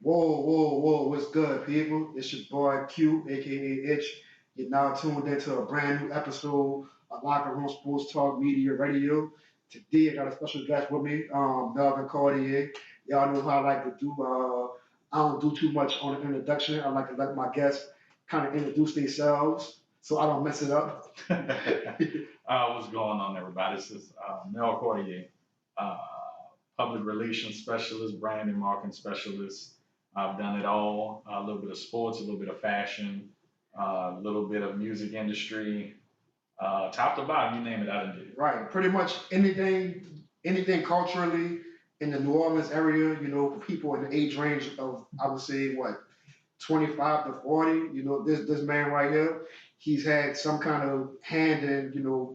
Whoa, whoa, whoa, what's good, people? It's your boy Q, aka Itch. You're now tuned into a brand new episode of Locker Room Sports Talk Media Radio. Today, I got a special guest with me, Mel Cordier. Y'all know how I like to do. I don't do too much on the introduction. I like to let my guests kind of introduce themselves so I don't mess it up. What's going on, everybody? This is Mel Cordier, public relations specialist, brand and marketing specialist. I've done it all, a little bit of sports, a little bit of fashion, a little bit of music industry, top to bottom, you name it, I done did it. Right, pretty much anything culturally in the New Orleans area, for people in the age range of, I would say, what, 25 to 40. This man right here, he's had some kind of hand in,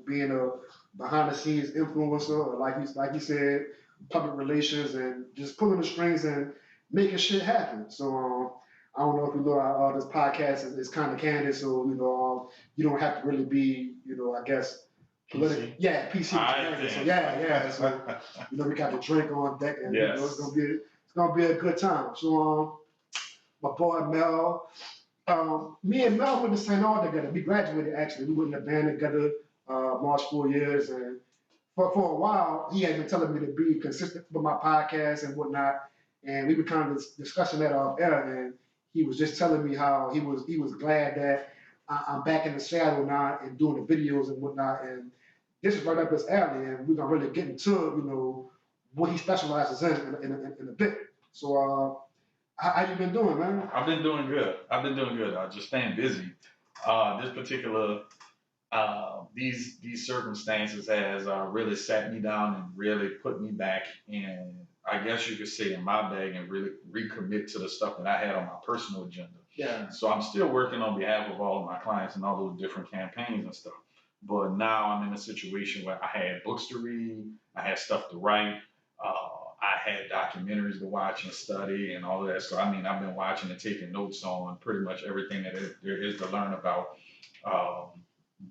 being a behind the scenes influencer, or like you said, public relations and just pulling the strings and making shit happen. So I don't know if you know this podcast is kind of candid, so you don't have to really be, I guess. PC? Yeah, PC. So yeah. So we got the drink on deck, and Yes. it's gonna be a good time. So my boy Mel, me and Mel went to St. Aug together. We graduated actually. We went in a band together, March 4 years, and for a while he had been telling me to be consistent with my podcast and whatnot, and we were kind of discussing that off air, and he was just telling me how he was glad that I'm back in the saddle now and doing the videos and whatnot, and this is right up his alley, and we're gonna really get into what he specializes in a bit. So how you been doing, man? I've been doing good. Just staying busy. This particular these circumstances has really sat me down and really put me back in, I guess you could say, in my bag and really recommit to the stuff that I had on my personal agenda. Yeah. So I'm still working on behalf of all of my clients and all those different campaigns and stuff. But now I'm in a situation where I had books to read, I had stuff to write, I had documentaries to watch and study and all of that. So I mean, I've been watching and taking notes on pretty much everything that there is to learn about.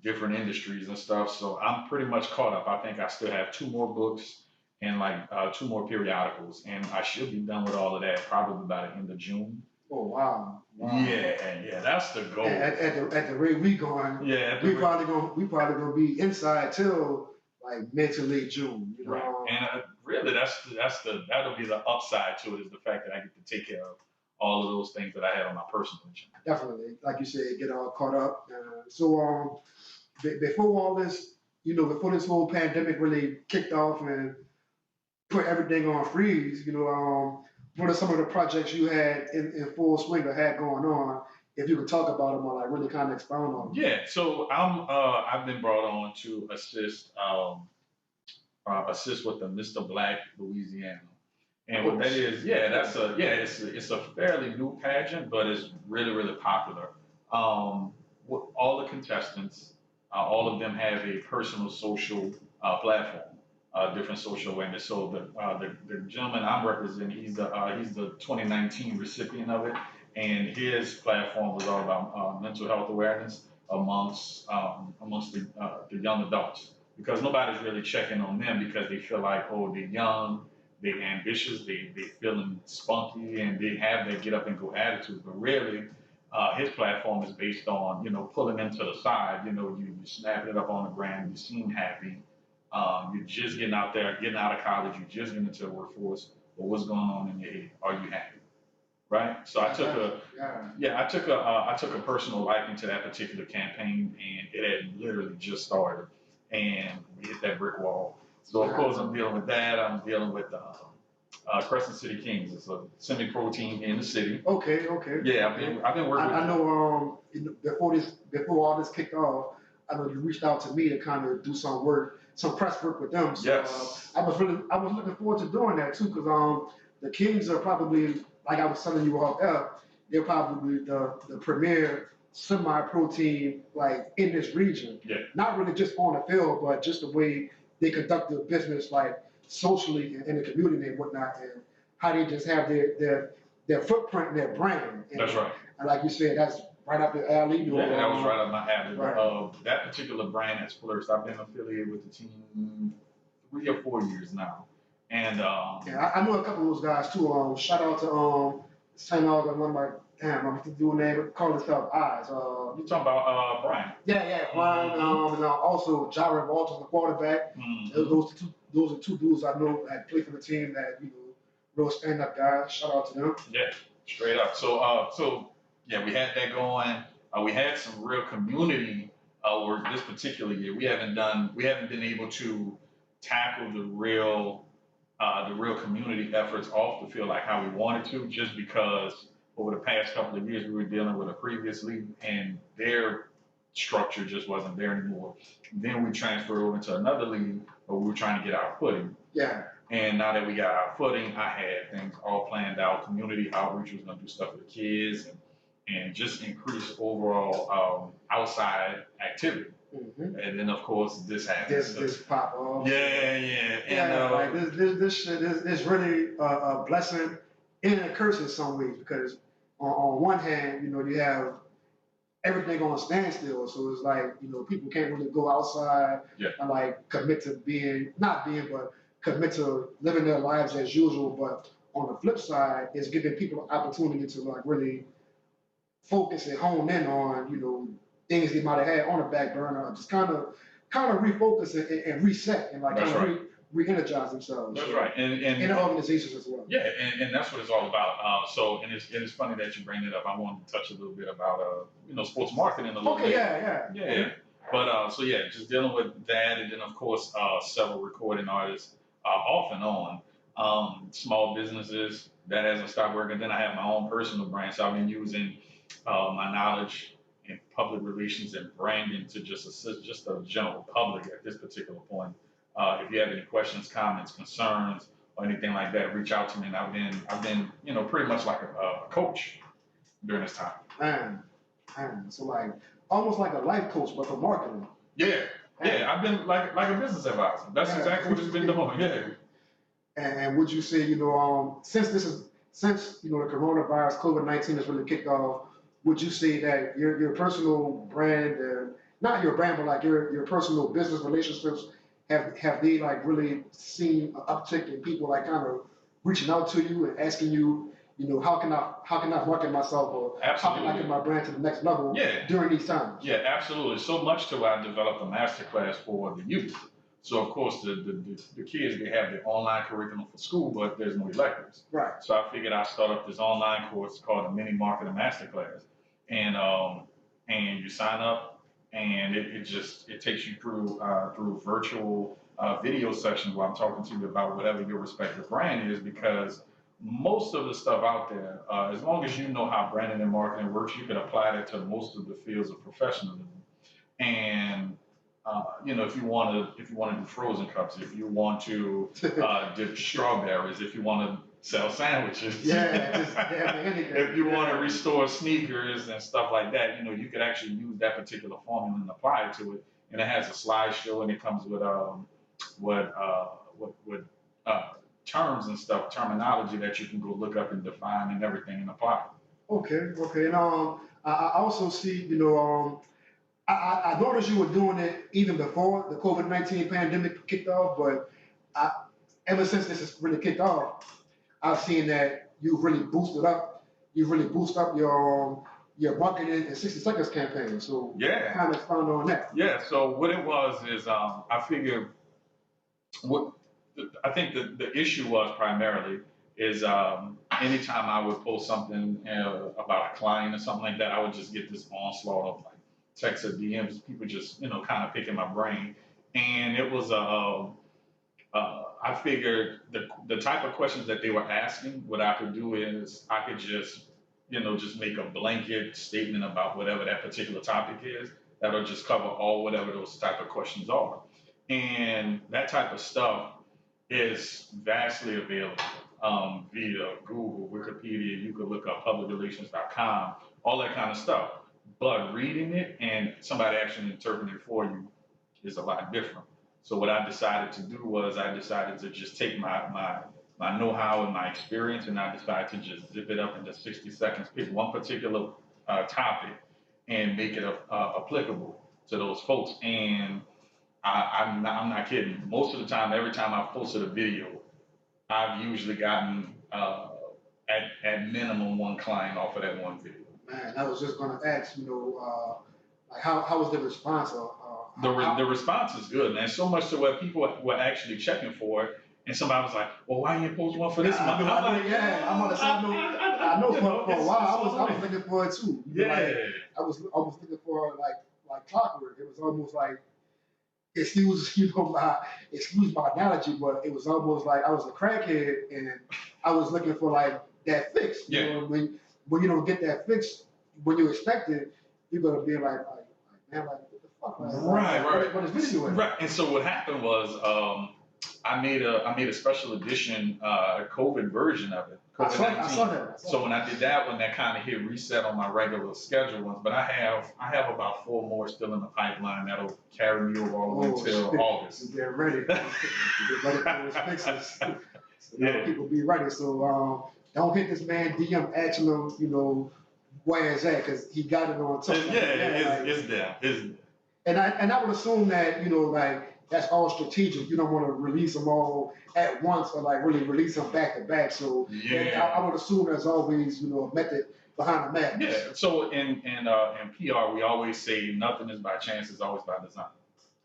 Different industries and stuff. So I'm pretty much caught up. I think I still have two more books and like two more periodicals, and I should be done with all of that probably by the end of June. Oh wow. Yeah, that's the goal. At the rate we going, Yeah, we probably gonna be inside till like mid to late June. Right. And really, that'll be the upside to it, is the fact that I get to take care of all of those things that I had on my personal agenda. Definitely, like you said, get all caught up. So before all this, before this whole pandemic really kicked off and put everything on freeze, what are some of the projects you had in full swing or had going on? If you could talk about them or like really kind of expound on them. Yeah, so I've been brought on to assist with the Mr. Black Louisiana. And what that is, it's a fairly new pageant, but it's really, really popular. All the contestants, all of them have a personal social platform, different social awareness. So the gentleman I'm representing, he's the 2019 recipient of it, and his platform was all about mental health awareness amongst the young adults, because nobody's really checking on them because they feel like, oh, they're young, they're ambitious, they feeling spunky, and they have their get up and go attitude. But really, his platform is based on, pulling them to the side. You snapping it up on the gram, you seem happy. You're just getting out there, getting out of college, you're just getting into the workforce. But what's going on in your head? Are you happy? Right. So I took a personal liking to that particular campaign, and it had literally just started, and we hit that brick wall. So of course I'm dealing with that. I'm dealing with Crescent City Kings. It's a semi-pro team in the city. Okay. Yeah, I've been working. I know. Before all this kicked off, I know you reached out to me to kind of do some work, some press work with them. So Yes. I was looking forward to doing that too, because the Kings are probably, like I was telling you off air, they're probably the premier semi-pro team like in this region. Yeah. Not really just on the field, but just the way they conduct their business, like socially in the community and whatnot, and how they just have their footprint and their brand. And, That's right. And like you said, that's right up the alley. Yeah, that was right up my alley. Right. That particular brand has flourished. I've been affiliated with the team 3 or 4 years now, and Yeah, I know a couple of those guys too. Shout out to St. Augustine, one of my, damn, I'm doing name, call himself Eyes. You talking about Brian? Yeah, Brian, and also Jared Walters, the quarterback. Those are two dudes I know that play for the team that, real stand-up guys. Shout out to them. Yeah, straight up. So yeah, we had that going. We had some real community work this particular year. We haven't been able to tackle the real community efforts off the field like how we wanted to, just because over the past couple of years we were dealing with a previous league and their structure just wasn't there anymore. Then we transferred over to another league, but we were trying to get our footing. Yeah. And now that we got our footing, I had things all planned out. Community outreach was going to do stuff with the kids and just increase overall outside activity. Mm-hmm. And then, of course, this happens. This pop off. Yeah. And like this shit is really a blessing and a curse in some ways, because on one hand, you have everything on standstill. So it's like, people can't really go outside and like commit to but commit to living their lives as usual. But on the flip side, it's giving people an opportunity to like really focus and hone in on, things they might have had on the back burner, just kind of refocus and reset and like re-energize themselves. That's right. And the organizations as well. Yeah, and that's what it's all about. And it's funny that you bring it up. I wanted to touch a little bit about sports marketing a little bit. Yeah. But just dealing with that, and then of course several recording artists off and on. Small businesses that hasn't stopped working. Then I have my own personal brand, so I've been using my knowledge in public relations and branding to just assist just the general public at this particular point. If you have any questions, comments, concerns, or anything like that, reach out to me. And I've been, pretty much like a coach during this time. Man, so like almost like a life coach, but for marketing. Yeah, I've been like a business advisor. That's exactly what it's been doing. Yeah. And would you say, since the coronavirus, COVID-19 has really kicked off, would you say that your personal brand, not your brand, but like your personal business relationships, have they like really seen an uptick in people like kind of reaching out to you and asking you, how can I market myself, or absolutely, how can I get my brand to the next level during these times? Yeah, absolutely. So much to I developed a masterclass for the youth. So of course the kids, they have their online curriculum for school, but there's no electives. Right. So I figured I'd start up this online course called the Mini Marketing Masterclass, and you sign up, and it takes you through virtual video sections where I'm talking to you about whatever your respective brand is, because most of the stuff out there, as long as you know how branding and marketing works, you can apply that to most of the fields of professionalism. And if you want to do frozen cups, if you want to dip strawberries, if you want to sell sandwiches, if you want to restore sneakers and stuff like that, you could actually use that particular formula and apply it to it. And it has a slideshow, and it comes with terms and stuff, terminology that you can go look up and define and everything and apply. Okay. And I also see, I noticed you were doing it even before the COVID-19 pandemic kicked off, but ever since this has really kicked off, I've seen that you've really boosted up your marketing in 60 seconds campaign. So kind of expound on that. Yeah. So what it was is I figured I think the issue was primarily is anytime I would post something about a client or something like that, I would just get this onslaught of like texts or DMs, people just kind of picking my brain, and it was I figured the type of questions that they were asking, what I could do is I could just make a blanket statement about whatever that particular topic is that'll just cover all whatever those type of questions are, and that type of stuff is vastly available via Google, Wikipedia. You could look up publicrelations.com, all that kind of stuff. But reading it and somebody actually interpreting it for you is a lot different. So what I decided to do was I decided to just take my know-how and my experience, and I decided to just zip it up into 60 seconds, pick one particular topic, and make it applicable to those folks. And I'm not kidding. Most of the time, every time I've posted a video, I've usually gotten at minimum one client off of that one video. Man, I was just gonna ask, like how was the response? The response is good, man. So much to where people were actually checking for it, and somebody was like, "Well, why you didn't post one for this month?" I'm like, yeah, I'm on the side. I know for a while I was looking for it too. Yeah. Like, I was looking for it like clockwork. It was almost like excuse my analogy, but it was almost like I was a crackhead and I was looking for like that fix. You know, when you don't get that fix when you expect it, you're gonna be like man, like what the fuck? Right. What is this doing? Right. And so what happened was, I made a special edition COVID version of it. I saw that. So when I did that one, that kind of hit reset on my regular schedule ones. But I have about 4 more still in the pipeline that'll carry me over all the way until August. Get ready. Get ready for those fixes. So people be ready. So don't hit this man DM asking him, where is that? Because he got it on top. It's there. And I would assume that, like that's all strategic. You don't want to release them all at once or like really release them back to back. So I would assume there's always, a method behind the madness. Yeah. So in PR, we always say nothing is by chance, it's always by design.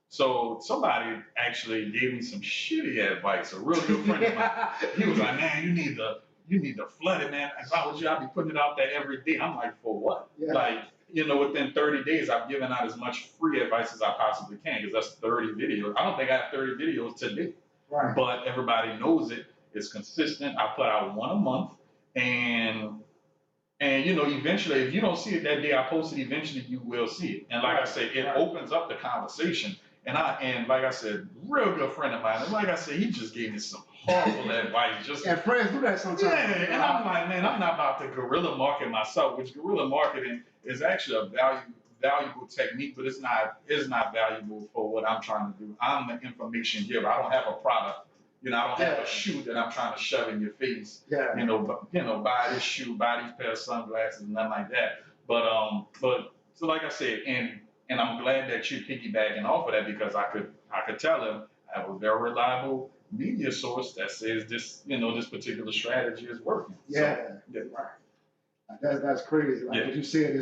So somebody actually gave me some shitty advice. A real good friend of mine. He was like, "Man, you need to flood it, man. If I was you, I'd be putting it out there every day." I'm like, "For what?" Yeah. Like, within 30 days, I've given out as much free advice as I possibly can because that's 30 videos. I don't think I have 30 videos today, right. But everybody knows it. It's consistent. I put out one a month, and eventually, if you don't see it that day I posted, eventually you will see it. And like I said, it opens up the conversation. And like I said, real good friend of mine. And like I said, he just gave me some horrible advice. And friends do that sometimes. Yeah, and I'm like, man, I'm not about to guerrilla market myself, which guerrilla marketing is actually a valuable technique, but it's not valuable for what I'm trying to do. I'm the information giver. I don't have a product. I don't have a shoe that I'm trying to shove in your face. Yeah. Buy this shoe, buy these pair of sunglasses, nothing like that. But so like I said, and I'm glad that you're piggybacking off of that because I could tell him I have a very reliable media source that says this particular strategy is working. Yeah. So, right. That's crazy. Like what you said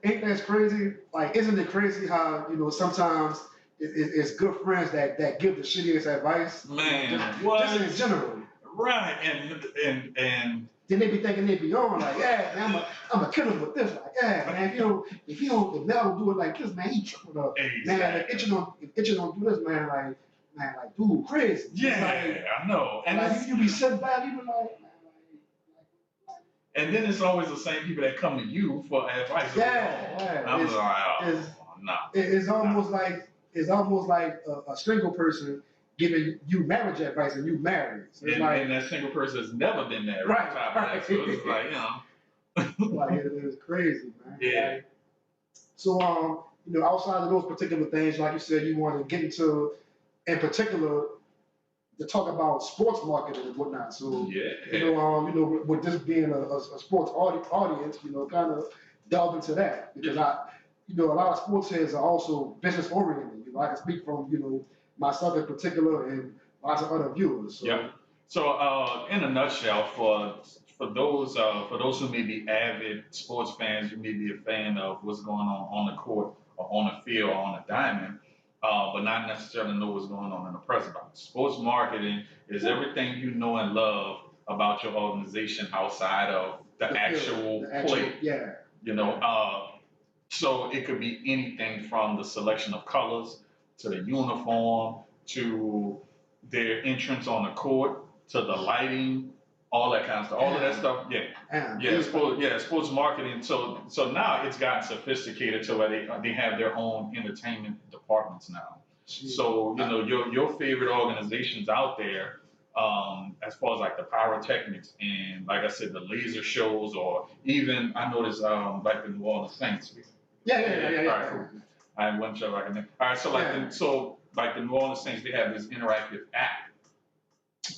ain't that crazy? Like, isn't it crazy how sometimes it's good friends that give the shittiest advice? Man, just in general. Right, and then they be thinking they be on like, yeah, man, I'm a killer with this. Like, yeah, man, if Mel don't do it like this, man, he tripping up. Exactly. Man, if Itcher don't do this, man, like, dude, crazy. Yeah, like, I know. And like, you be sitting back, you be like. And then it's always the same people that come to you for advice. Yeah. I'm like, no. It's almost like a single person giving you marriage advice and you married. So and that single person has never been married. Right. So it's like, like it's crazy, man. Yeah. Like, so outside of those particular things, like you said, you want to get into, in particular, to talk about sports marketing and whatnot. So with this being a sports audience, kind of delve into that because a lot of sports heads are also business oriented. I can speak from myself in particular and lots of other viewers. So. Yeah. So in a nutshell, for those who may be avid sports fans, who may be a fan of what's going on the court or on the field or on the diamond, but not necessarily know what's going on in the press box. Sports marketing is everything you know and love about your organization outside of the actual play. Yeah. So it could be anything from the selection of colors to the uniform to their entrance on the court to the lighting, all that kind of stuff. All of that stuff, sports marketing. So now it's gotten sophisticated to where they have their own entertainment departments now. Jeez. So your favorite organizations out there, as far as like the pyrotechnics and like I said, the laser shows, or even I noticed like the New Orleans Saints. Yeah. All right, cool. I wasn't sure if I can. All right, so like the New Orleans Saints, they have this interactive app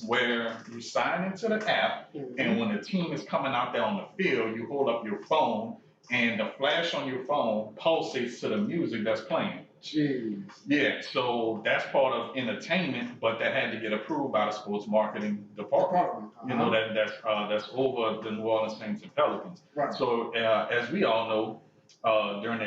where you sign into the app, and when the team is coming out there on the field, you hold up your phone, and the flash on your phone pulsates to the music that's playing. Jeez. Yeah, so that's part of entertainment, but that had to get approved by the sports marketing department. You know that's over the New Orleans Saints and Pelicans. Right. So as we all know, during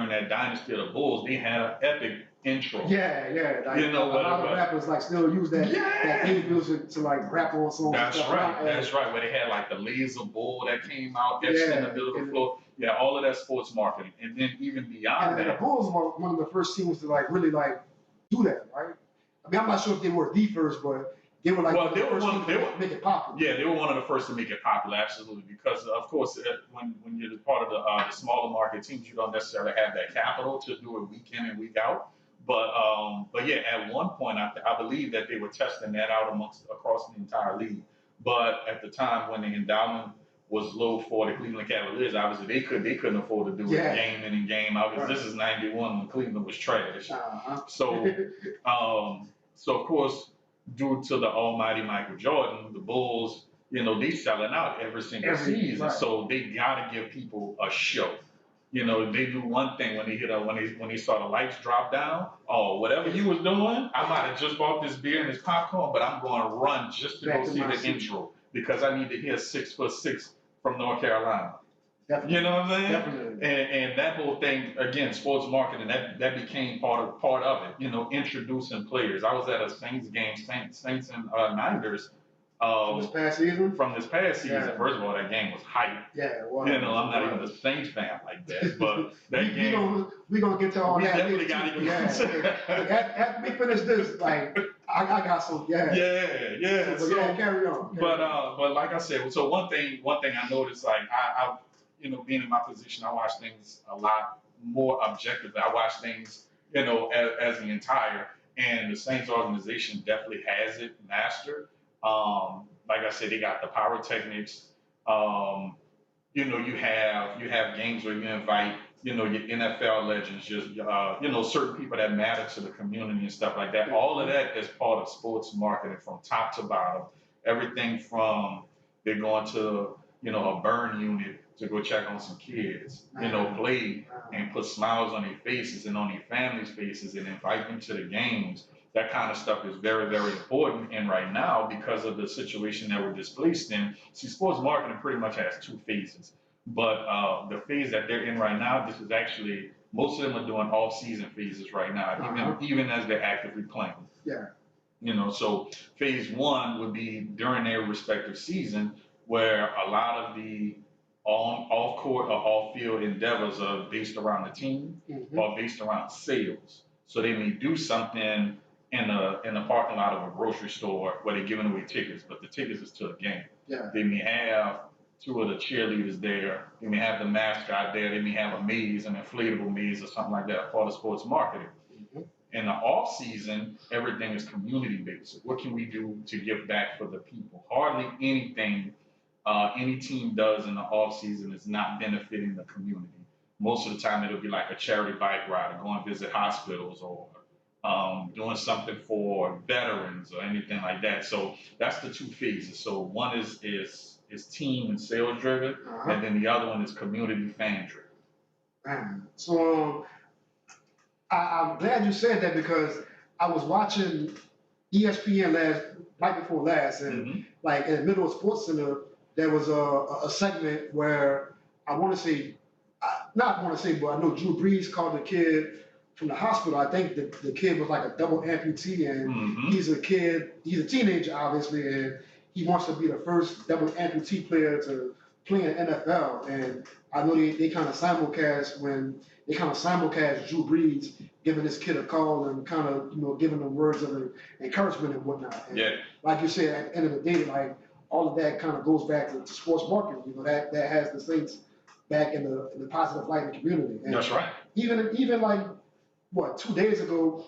that dynasty of the Bulls, they had an epic intro. Yeah. Like, you know, a lot of rappers like still use that theme music to like rap on songs. That's and stuff. right. That's right. Where they had like the laser bull that came out etched in the middle of the floor. Yeah, all of that sports marketing, and then even beyond that. And the Bulls were one of the first teams to like really like do that, right? I mean, I'm not sure if they were the first, but they were like they were one. They were make it popular. Yeah, they were one of the first to make it popular, absolutely. Because of course, when you're part of the smaller market teams, you don't necessarily have that capital to do it week in and week out. But yeah, at one point, I believe that they were testing that out across the entire league. But at the time when the endowment was low for the Cleveland Cavaliers, obviously they couldn't afford to do it game in and game out. Because this is '91 when Cleveland was trash. So of course, due to the almighty Michael Jordan, the Bulls, they selling out every single season. Right. So they gotta give people a show. They do one thing when they saw the lights drop down. Oh, whatever you was doing, I might have just bought this beer and this popcorn, but I'm going to run just to go see the intro because I need to hear 6'6" from North Carolina. Definitely. You know what I'm saying? Definitely. And that whole thing, again, sports marketing, that became part of it. Introducing players. I was at a Saints game, Saints and Niners. This past season? From this past season, first of all, that game was hype. Yeah, well, I'm not even a Saints fan like that, but that game. We're going to get to all that. We definitely got to get to after we finish this, like, I got some, Yeah. So, carry on. But like I said, so one thing I noticed, like, I being in my position, I watch things a lot more objectively. I watch things, as the entire, and the Saints organization definitely has it mastered. Like I said, they got the pyrotechnics. You have games where you invite, your NFL legends, just certain people that matter to the community and stuff like that. All of that is part of sports marketing from top to bottom. Everything from they're going to, a burn unit to go check on some kids, play and put smiles on their faces and on their families' faces and invite them to the games. That kind of stuff is very, very important. And right now, because of the situation that we're displaced in, see, sports marketing pretty much has two phases. But the phase that they're in right now, this is actually, most of them are doing off-season phases right now, even as they're actively playing. Yeah. So phase one would be during their respective season, where a lot of the off-court or off-field endeavors are based around the team or based around sales. So they may do something in the parking lot of a grocery store where they're giving away tickets, but the tickets is to the game. Yeah. They may have two of the cheerleaders there. They may have the mascot there. They may have a maze, an inflatable maze or something like that, part of sports marketing. In the off season, everything is community based. What can we do to give back for the people? Hardly anything any team does in the off season is not benefiting the community. Most of the time, it'll be like a charity bike ride, or go and visit hospitals, or doing something for veterans or anything like that. So that's the two phases. So one is team and sales driven, and then the other one is community fan driven. So I'm glad you said that because I was watching ESPN night before last, and like in the middle of Sports Center, there was a segment where I want to say, not want to say, but I know Drew Brees called the kid from the hospital. I think the kid was like a double amputee, and he's a teenager, obviously, and he wants to be the first double amputee player to play in NFL. And I know they kind of simulcast Drew Brees giving this kid a call and kind of, giving him words of encouragement and whatnot. And like you said, at the end of the day, like all of that kind of goes back to sports marketing. That has the Saints back in the positive light in the community. And that's right. Even like 2 days ago,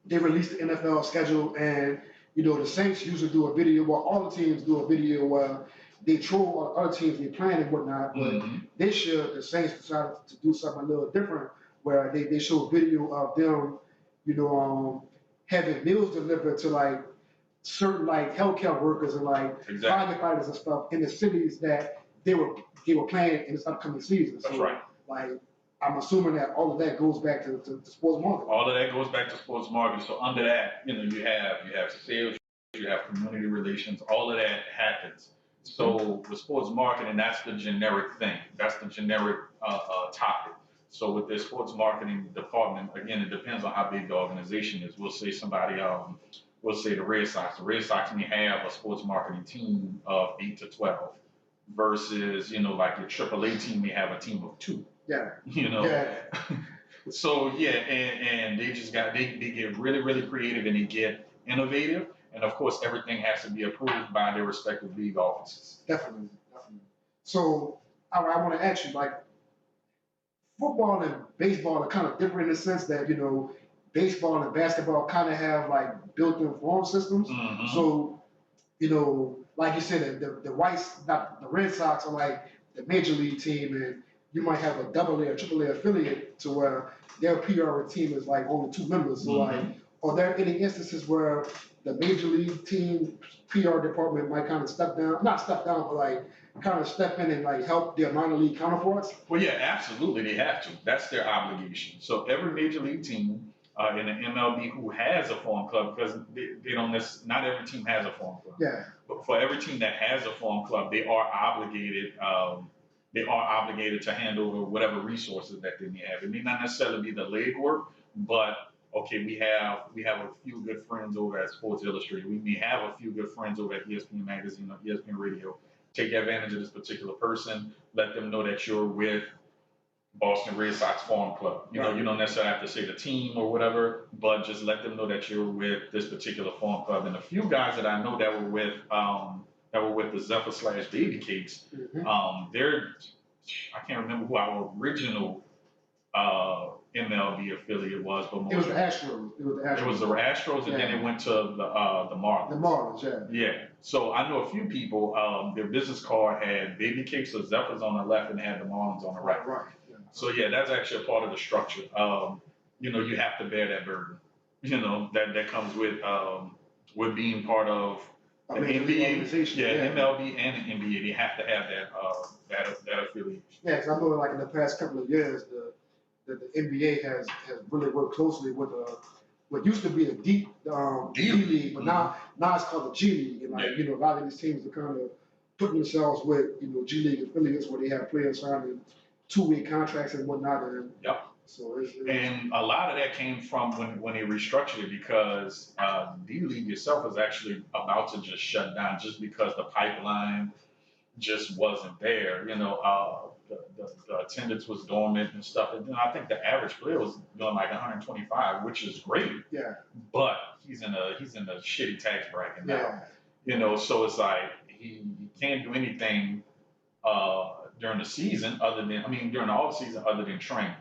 they released the NFL schedule, and the Saints usually do a video. Well, all the teams do a video where they troll all the other teams they playing and whatnot. But this year, the Saints decided to do something a little different, where they show a video of them, having meals delivered to like certain like healthcare workers and like firefighters and stuff in the cities that they were playing in this upcoming season. That's right. Like I'm assuming that all of that goes back to sports marketing. All of that goes back to sports marketing. So under that, you have sales, you have community relations, all of that happens. So with sports marketing, that's the generic thing. That's the generic topic. So with the sports marketing department, again, it depends on how big the organization is. We'll say we'll say the Red Sox. The Red Sox may have a sports marketing team of 8 to 12 versus, like your AAA team may have a team of 2. Yeah. Yeah. So yeah, and they just they get really, really creative and they get innovative. And of course, everything has to be approved by their respective league offices. Definitely. So I want to ask you, like, football and baseball are kind of different in the sense that, baseball and basketball kind of have like built-in form systems. Mm-hmm. So, like you said, the Red Sox are like the major league team, and you might have a AA or AAA affiliate to where their PR team is like only 2 members. So like, are there any instances where the major league team PR department might kind of not step down, but like kind of step in and like help their minor league counterparts? Well, yeah, absolutely, they have to. That's their obligation. So every major league team in the MLB who has a farm club, because they don't not every team has a farm club. Yeah. But for every team that has a farm club, they are obligated. They are obligated to hand over whatever resources that they may have. It may not necessarily be the legwork, but okay, we have a few good friends over at Sports Illustrated. We may have a few good friends over at ESPN Magazine or ESPN Radio. Take advantage of this particular person. Let them know that you're with Boston Red Sox Farm Club. You don't necessarily have to say the team or whatever, but just let them know that you're with this particular farm club. And a few guys that I know that were with the Zephyr / Baby Cakes, I can't remember who our original MLB affiliate was, but it was the Astros. It was the Astros, and then it went to the Marlins. The Marlins, yeah. Yeah. So I know a few people. Their business card had Baby Cakes or Zephyrs on the left, and had the Marlins on the right. Right. Yeah. So yeah, that's actually a part of the structure. You have to bear that burden. That comes with being part of the NBA. Yeah, MLB and the NBA. They have to have that affiliation. Yeah, because I know like in the past couple of years, the NBA has really worked closely with what used to be a D League, but now it's called the G League. And like, a lot of these teams are kind of putting themselves with, G League affiliates where they have players signing 2-way contracts and whatnot. And so and a lot of that came from when they restructured it, because D League itself was actually about to just shut down just because the pipeline just wasn't there. The attendance was dormant and stuff. And I think the average player was doing like 125, which is great. Yeah. But he's in a shitty tax bracket now. Yeah. So it's like he can't do anything during the season during the off season other than training.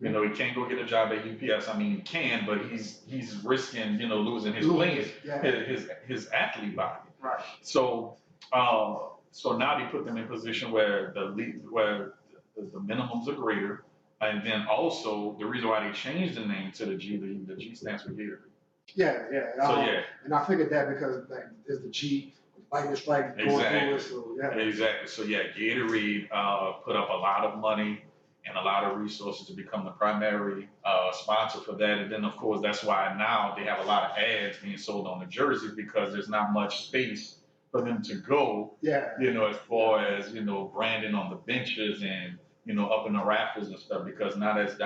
He can't go get a job at UPS. He can, but he's risking, losing his playing, his athlete body. Right. So now they put them in a position where where the minimums are greater, and then also the reason why they changed the name to the G League. The G stands for Gatorade. Yeah. So and I figured that because like there's the G, lightning strike going through it. So Exactly. So Gatorade put up a lot of money and a lot of resources to become the primary sponsor for that. And then, of course, that's why now they have a lot of ads being sold on the jerseys, because there's not much space for them to go, as far as, branding on the benches and, up in the rafters and stuff, because now that's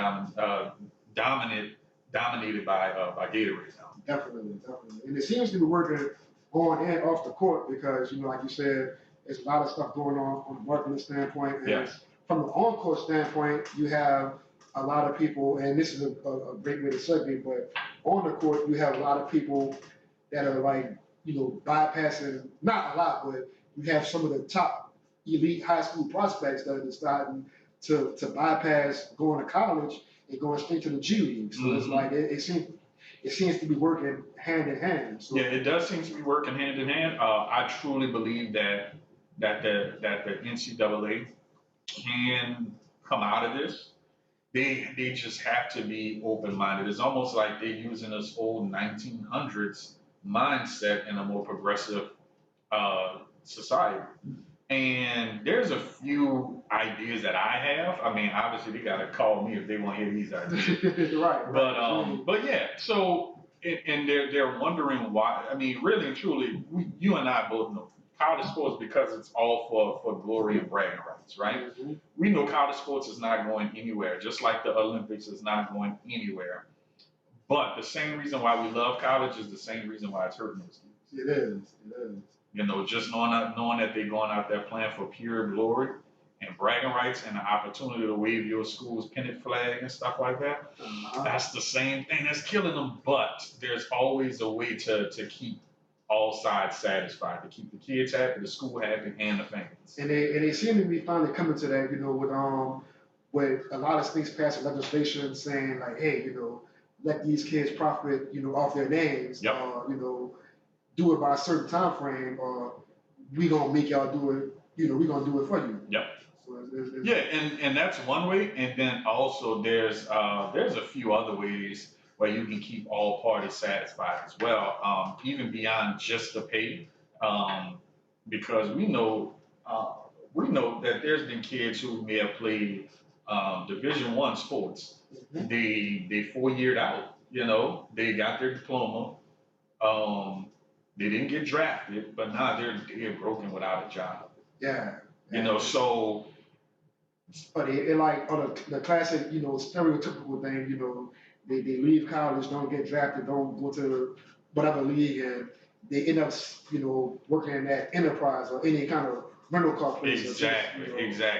dominated by Gatorade now. Definitely. And it seems to be working on and off the court because, like you said, there's a lot of stuff going on the marketing standpoint. And from the on-court standpoint, you have a lot of people, and this is a great way to segue, but on the court, you have a lot of people that are like, bypassing, not a lot, but you have some of the top elite high school prospects that are deciding to bypass going to college and going straight to the G League. So it's like, it seems to be working hand in hand. So. Yeah, it does seem to be working hand in hand. I truly believe that the NCAA can come out of this. They just have to be open-minded. It's almost like they're using this old 1900s mindset in a more progressive society. And there's a few ideas that I have. I mean, obviously they gotta call me if they want to hear these ideas. Right. But yeah. So and they're wondering why. I mean, really and truly, you and I both know college sports because it's all for glory and bragging rights, right? Mm-hmm. We know college sports is not going anywhere, just like the Olympics is not going anywhere. But the same reason why we love college is the same reason why it's hurting those kids. It is. It is. You know, just knowing that they're going out there playing for pure glory and bragging rights and the opportunity to wave your school's pennant flag and stuff like that. That's the same thing that's killing them. But there's always a way to keep all sides satisfied, to keep the kids happy, the school happy, and the fans. And they seem to be finally coming to that, with a lot of states passing legislation saying like, hey, let these kids profit, off their names, Yep. Do it by a certain time frame, or we gonna make y'all do it, we gonna do it for you. Yep. So yeah, and that's one way, and then also there's a few other ways where you can keep all parties satisfied as well, even beyond just the pay, because we know that there's been kids who may have played Division I sports. Mm-hmm. They 4-yeared out, they got their diploma. They didn't get drafted, but now they're broken without a job. Yeah. So. But it like on the classic, stereotypical thing, they leave college, don't get drafted, don't go to whatever league, and they end up, working in that enterprise or any kind of rental car place. Exactly.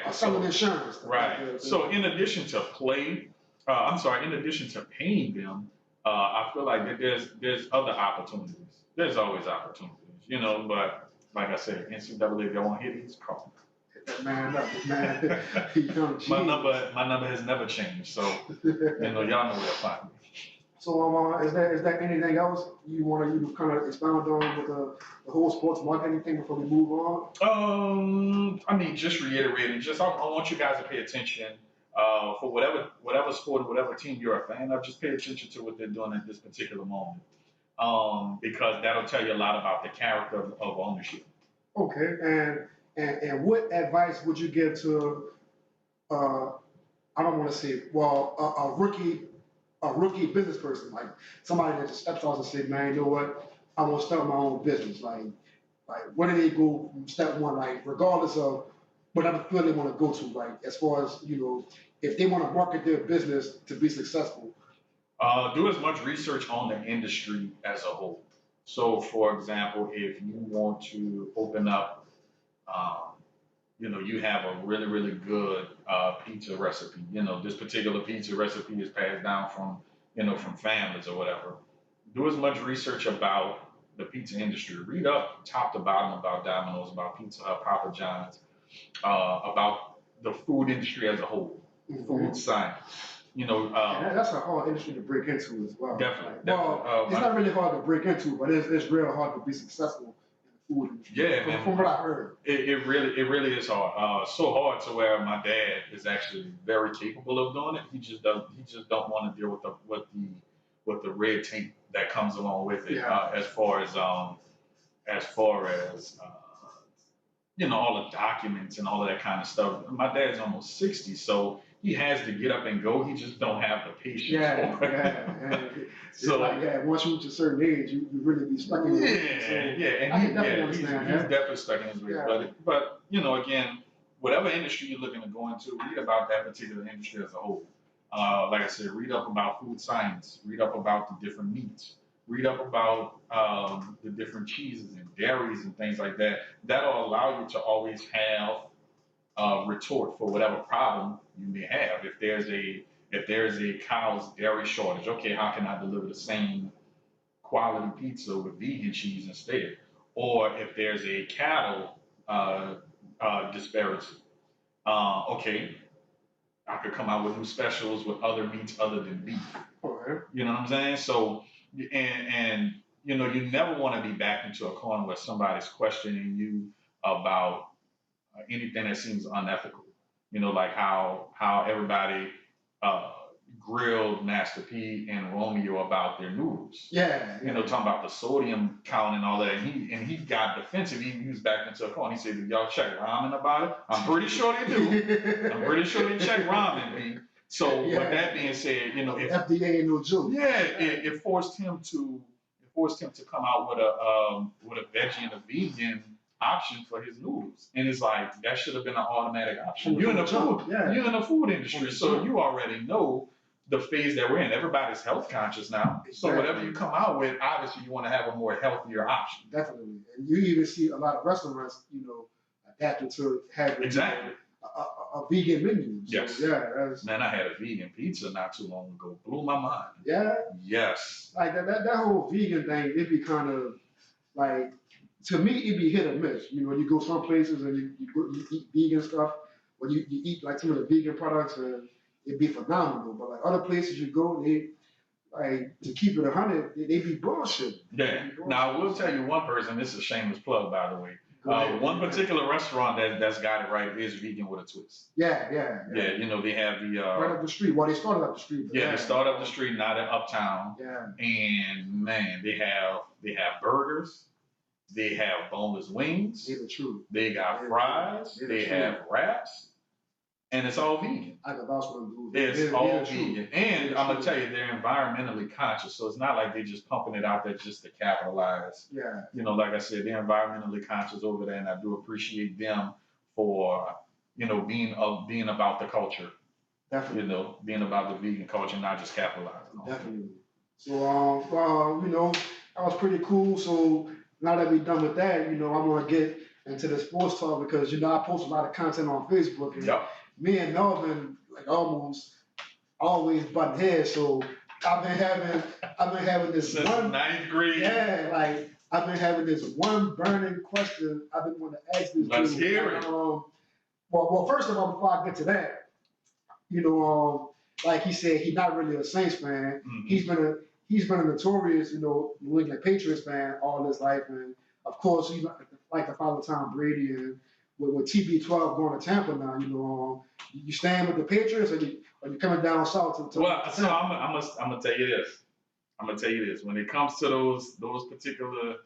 Or selling insurance. Right. So in addition to in addition to paying them, I feel like that there's other opportunities. There's always opportunities, but like I said, NCAA, if y'all want to hit these, call. Man, man. my number has never changed, so y'all know where to find me. So is there anything else you to kind of expound on with the whole sports marketing thing before we move on? I mean, just reiterating, I want you guys to pay attention for whatever sport or whatever team you're a fan of. Just pay attention to what they're doing at this particular moment, because that'll tell you a lot about the character of ownership. Okay, and what advice would you give to I don't want to say a rookie business person, like somebody that just steps out and say, man, you know what, I want to start my own business. Like where do they go from step one, like regardless of whatever field they want to go to, like as far as if they want to market their business to be successful. Do as much research on the industry as a whole. So, for example, if you want to open up, you have a really, really good pizza recipe. This particular pizza recipe is passed down from families or whatever. Do as much research about the pizza industry. Read up top to bottom about Domino's, about Pizza Hut, Papa John's, about the food industry as a whole, food science. That's a hard industry to break into as well. Definitely. It's not really hard to break into, but it's real hard to be successful in the food industry. Yeah, man. From what I heard. It really is hard. So hard to where my dad is actually very capable of doing it. He just don't want to deal with the red tape that comes along with it. Yeah. As far as all the documents and all of that kind of stuff. My dad's almost 60, so he has to get up and go. He just don't have the patience. Yeah. So once you reach a certain age, you really be stuck in it. He's definitely stuck in his ways. Yeah. But again, whatever industry you're looking to go into, read about that particular industry as a whole. Like I said, read up about food science. Read up about the different meats. Read up about the different cheeses and dairies and things like that. That'll allow you to always have a retort for whatever problem you may have. If there's a cow's dairy shortage, okay, how can I deliver the same quality pizza with vegan cheese instead? Or if there's a cattle disparity, okay, I could come out with new specials with other meats other than beef. Okay. You know what I'm saying? So, and you never want to be backed into a corner where somebody's questioning you about anything that seems unethical. Like how everybody grilled Master P and Romeo about their noodles. Yeah. You know, talking about the sodium count and all that. And he got defensive. He was back into a corner. He said, "Do y'all check ramen about it?" I'm pretty sure they do. I'm pretty sure they check ramen, B. So with that being said, you know, if FDA ain't no joke. Yeah, it forced him to come out with a veggie and a vegan option for his noodles. And it's like that should have been an automatic option. You're in the food industry, so you already know the phase that we're in. Everybody's health conscious now. Exactly. So whatever you come out with, obviously you want to have a more healthier option. Definitely. And you even see a lot of restaurants, you know, adapting to having a vegan menu. So, yes. Yeah. Man, I had a vegan pizza not too long ago. Blew my mind. Yeah. Yes. Like that whole vegan thing, it'd be kind of like, to me, it'd be hit or miss. You know, you go some places and you eat vegan stuff, or you eat like some of the vegan products, and it'd be phenomenal. But like other places you go, they like, to keep it 100, they be bullshit. Yeah. Now I will tell you one person. This is a shameless plug, by the way. One particular restaurant that's got it right is Vegan with a Twist. Yeah. You know, they have the right up the street. Well, they started up the street. Yeah, they started up the street, not in Uptown. Yeah. And man, they have burgers. They have boneless wings. They're the truth. They got fries. They have wraps. And it's all vegan. I got vouch for them dudes. It's all vegan. And I'm going to tell you, they're environmentally conscious. So it's not like they're just pumping it out there just to capitalize. Yeah. You know, like I said, they're environmentally conscious over there. And I do appreciate them for, you know, being about the culture. Definitely. You know, being about the vegan culture, not just capitalizing on it. Definitely. So, you know, that was pretty cool. So now that we're done with that, you know, I'm going to get into the sports talk because, you know, I post a lot of content on Facebook. And me and Melvin, like, almost always butt heads. So I've been having this since one 9th grade. Yeah, like I've been having this one burning question I've been wanting to ask this. Let's hear it. Well, first of all, before I get to that, you know, like he said, he's not really a Saints fan. Mm-hmm. He's been a notorious, you know, New England Patriots fan all his life, and of course, he like to follow Tom Brady. And with TB12 going to Tampa now, you know, you staying with the Patriots, or you coming down south to Well, so I'm gonna tell you this. I'm gonna tell you this. When it comes to those particular,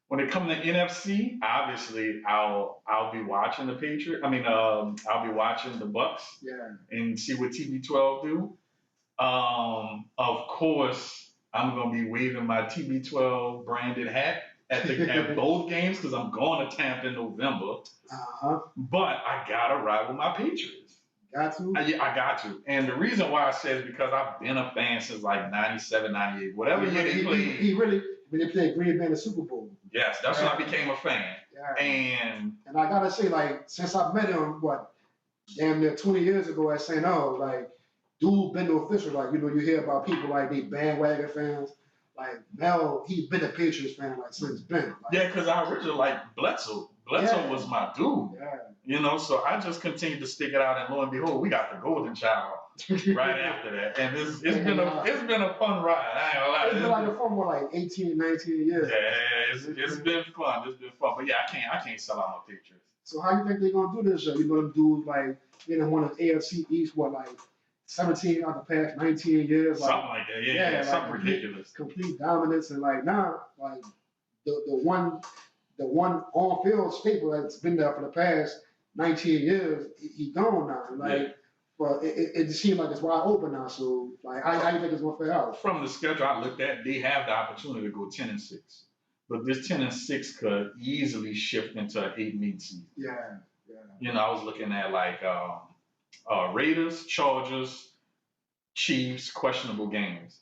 when it comes to NFC, obviously I'll be watching the Patriots. I mean, I'll be watching the Bucks. Yeah. And see what TB12 do. Of course, I'm gonna be waving my TB12 branded hat at both games because I'm going to Tampa in November. But I gotta ride with my Patriots. Got to? I got to. And the reason why I said is because I've been a fan since like 97, 98, whatever year they played. He really, when they played Green Bay in the Super Bowl. Yes, that's when I became a fan. Yeah. And I gotta say, like, since I met him, damn near 20 years ago at St. O, like, dude been no official. Like, you know, you hear about people like they bandwagon fans. Like Mel, he's been a Patriots fan like since Ben. Like, yeah, because I originally liked Bledsoe. Bledsoe was my dude. Yeah. You know, so I just continued to stick it out, and lo and behold, we got the golden child right after that. And it's been a fun ride. I ain't gonna lie. It's been like a fun for like 18, 19 years. Yeah, it's been fun. It's been fun. But yeah, I can't sell out my Patriots. So how you think they're gonna do this year? You know, them dudes like one of AFC East, like 17 out the past 19 years. Like, something like that, yeah, like something ridiculous. Complete dominance, and like now, like the one on-field staple that's been there for the past 19 years, he gone now. Like, well, it just seems like it's wide open now. So, like, how do you think it's gonna play out? From the schedule I looked at, they have the opportunity to go 10-6, but this 10-6 could easily shift into an 8-meet season. Yeah. You know, I was looking at like Raiders, Chargers, Chiefs, questionable games.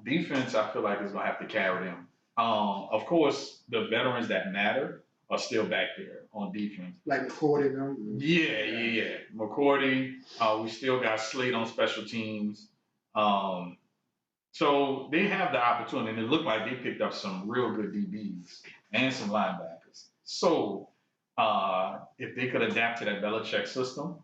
Defense, I feel like is gonna have to carry them. Of course, the veterans that matter are still back there on defense. Like McCourty, no? Yeah. McCourty. We still got Slade on special teams. So they have the opportunity, and it looked like they picked up some real good DBs and some linebackers. So if they could adapt to that Belichick system,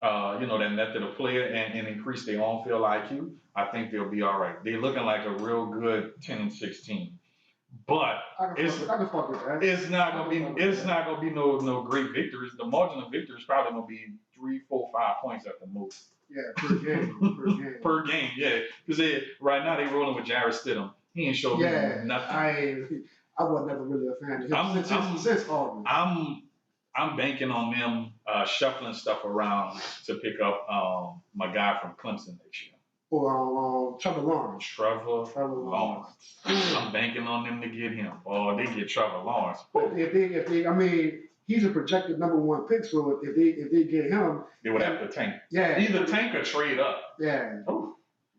you know, that method of play and increase their on-field IQ, I think they'll be all right. They're looking like a real good 10-6 team. But I can fuck with that. it's not gonna be no great victories. The margin of victory is probably gonna be 3, 4, 5 points at the most. Yeah, per game. Per game, yeah. Because right now they rolling with Jarrett Stidham. He ain't showing me nothing. I was never really a fan of him since Auburn. I'm banking on them shuffling stuff around to pick up my guy from Clemson next year. Or Trevor Lawrence. Trevor Lawrence. I'm banking on them to get him. Or they get Trevor Lawrence. If they, I mean, he's a projected #1 pick. So if they get him, they would have to tank. Yeah. Either tank or trade up. Yeah. Ooh.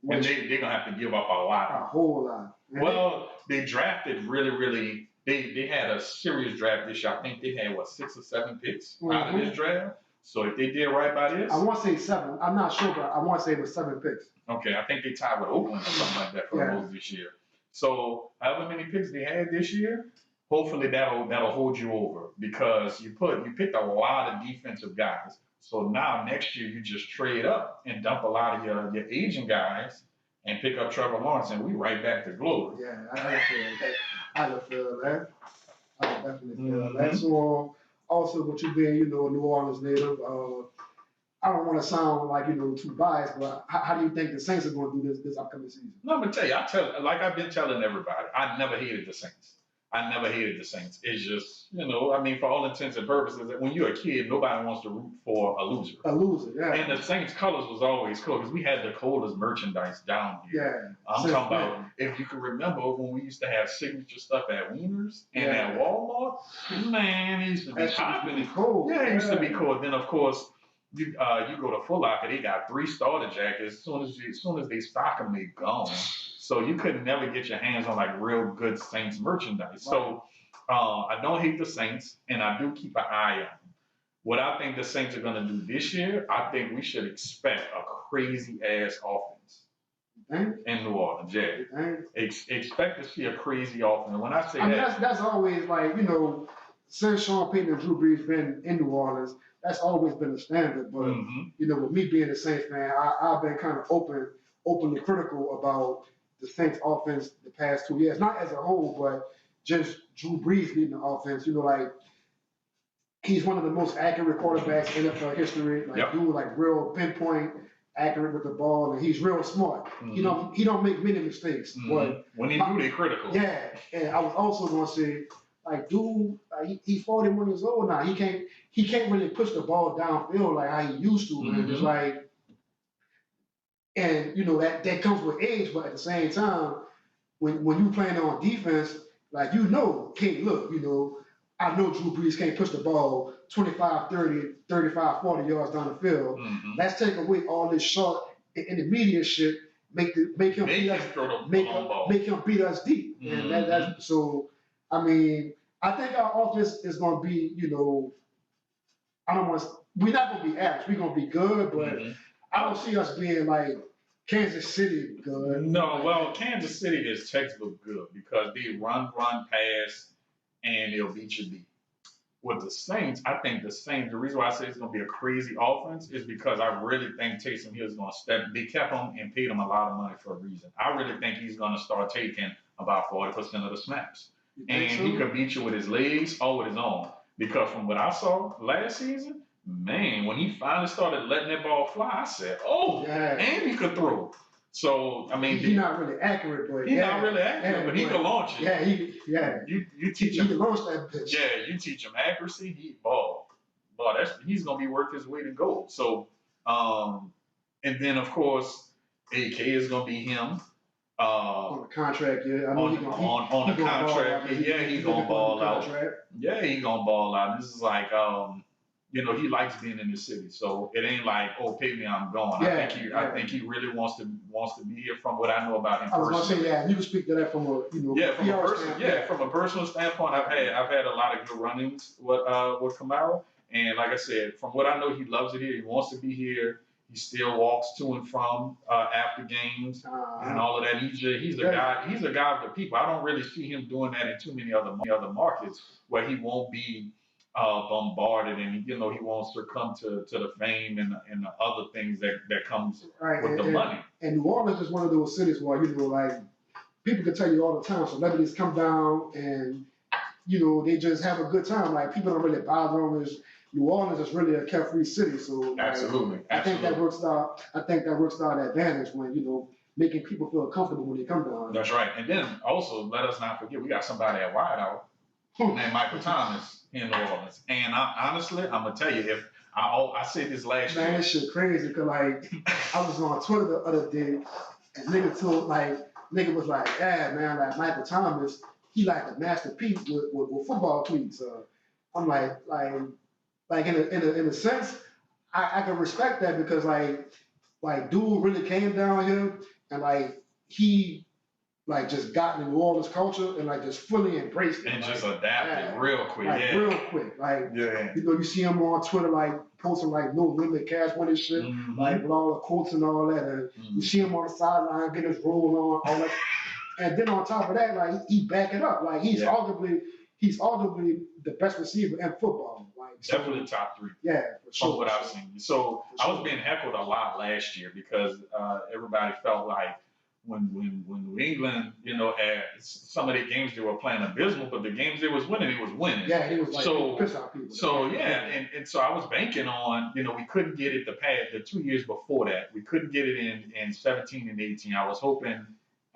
And they're gonna have to give up a lot. A whole lot. Well, they drafted really. They had a serious draft this year. I think they had 6 or 7 picks out of this draft. So if they did right by this, I want to say 7. I'm not sure, but I want to say it was 7 picks. Okay, I think they tied with Oakland or something like that for most this year. So however many picks they had this year, hopefully that'll hold you over because you picked a lot of defensive guys. So now next year you just trade up and dump a lot of your aging guys and pick up Trevor Lawrence, and we right back to glory. Yeah, I feel that. I definitely feel that. So also with you being, a New Orleans native, I don't want to sound like, too biased, but how do you think the Saints are going to do this upcoming season? No, I'm going to tell you, like I've been telling everybody, I never hated the Saints. It's just, for all intents and purposes, that when you're a kid, nobody wants to root for a loser. A loser, yeah. And the Saints colors was always cool because we had the coldest merchandise down here. Yeah. I'm talking about, if you can remember when we used to have signature stuff at Wieners and at Walmart, man, it used to be popping. Cool. Yeah, it used to be cool. Then, of course, you go to Foot Locker, they got 3 starter jackets. As soon as they stock them, they gone. So you could never get your hands on like real good Saints merchandise. So I don't hate the Saints, and I do keep an eye on them. What I think the Saints are going to do this year, I think we should expect a crazy ass offense in New Orleans. Yeah, expect to see a crazy offense. When I say that's always like since Sean Payton and Drew Brees been in New Orleans, that's always been a standard. But with me being a Saints fan, I've been kind of openly critical about the Saints offense the past 2 years, not as a whole, but just Drew Brees leading the offense. He's one of the most accurate quarterbacks in NFL history. Dude, real pinpoint accurate with the ball, and he's real smart. He don't make many mistakes. But when he do, they critical. Yeah, and I was also going to say, dude, he's 41 years old now. He can't really push the ball downfield like how he used to. And it's like, and that comes with age, but at the same time, when you playing on defense, hey, look, I know Drew Brees can't push the ball 25, 30, 35, 40 yards down the field. Let's take away all this short intermediate shit, make him beat us deep. And that's so. I mean, I think our offense is going to be, we're not going to be average. We're going to be good, but I don't see us being like Kansas City good. No, well, Kansas City is textbook good because they run, pass, and they'll beat you deep. With the Saints, I think the reason why I say it's going to be a crazy offense is because I really think Taysom Hill is going to step. They kept him and paid him a lot of money for a reason. I really think he's going to start taking about 40% of the snaps. And he could beat you with his legs or with his arm. Because from what I saw last season, man, when he finally started letting that ball fly, I said, and he could throw. So, I mean, he's not really accurate, but but he can launch it. You teach him. He can launch that bitch. Yeah, you teach him accuracy, he ball. He's gonna be worth his weight in gold. So, and then of course, AK is gonna be him. On the contract, yeah. I mean, on the contract, he's gonna ball out. Yeah, he's gonna ball out. This is like, he likes being in the city, so it ain't like, pay me, I'm going. I think he really wants to be here. From what I know about him personally. I was gonna say, you can speak to that from from a personal standpoint. I've had a lot of good run-ins with Camaro, and like I said, from what I know, he loves it here. He wants to be here. He still walks to and from after games and all of that. He's a guy. He's a guy of the people. I don't really see him doing that in too many other markets where he won't be bombarded and he won't succumb to the fame and the other things that comes with the money. And New Orleans is one of those cities where people can tell you all the time, celebrities come down and, you know, they just have a good time. Like, people don't really bother them. New Orleans is really a carefree city, so like, Absolutely. I think that works out. I think that works out advantage when, you know, making people feel comfortable when they come down. That's right. And then also, let us not forget, we got somebody at Wideout named Michael Thomas in New Orleans. And honestly, I'm gonna tell you, if I said this last year. Man, this shit crazy because like I was on Twitter the other day and nigga was like, yeah, man, like Michael Thomas, he like a masterpiece with football cleats. I'm like in a sense, I can respect that because like dude really came down here and like he like just got in the New Orleans culture and like just fully embraced it. And like, just adapted real quick. Like Yeah. real quick. Like Yeah. you know, you see him on Twitter like posting like no limit cash money shit, like with all the quotes and all that. And you see him on the sideline getting his roll on, all that. And then on top of that, like he back it up. Like he's arguably the best receiver in football. Like definitely top 3. Yeah, for sure. From what I've seen. So I was being heckled a lot last year because everybody felt like when New England, you know, some of the games they were playing abysmal, but the games they was winning, he was winning. Yeah, he was like piss off people. So yeah, and so I was banking on, you know, we couldn't get it the 2 years before that. We couldn't get it in 17 and 18. I was hoping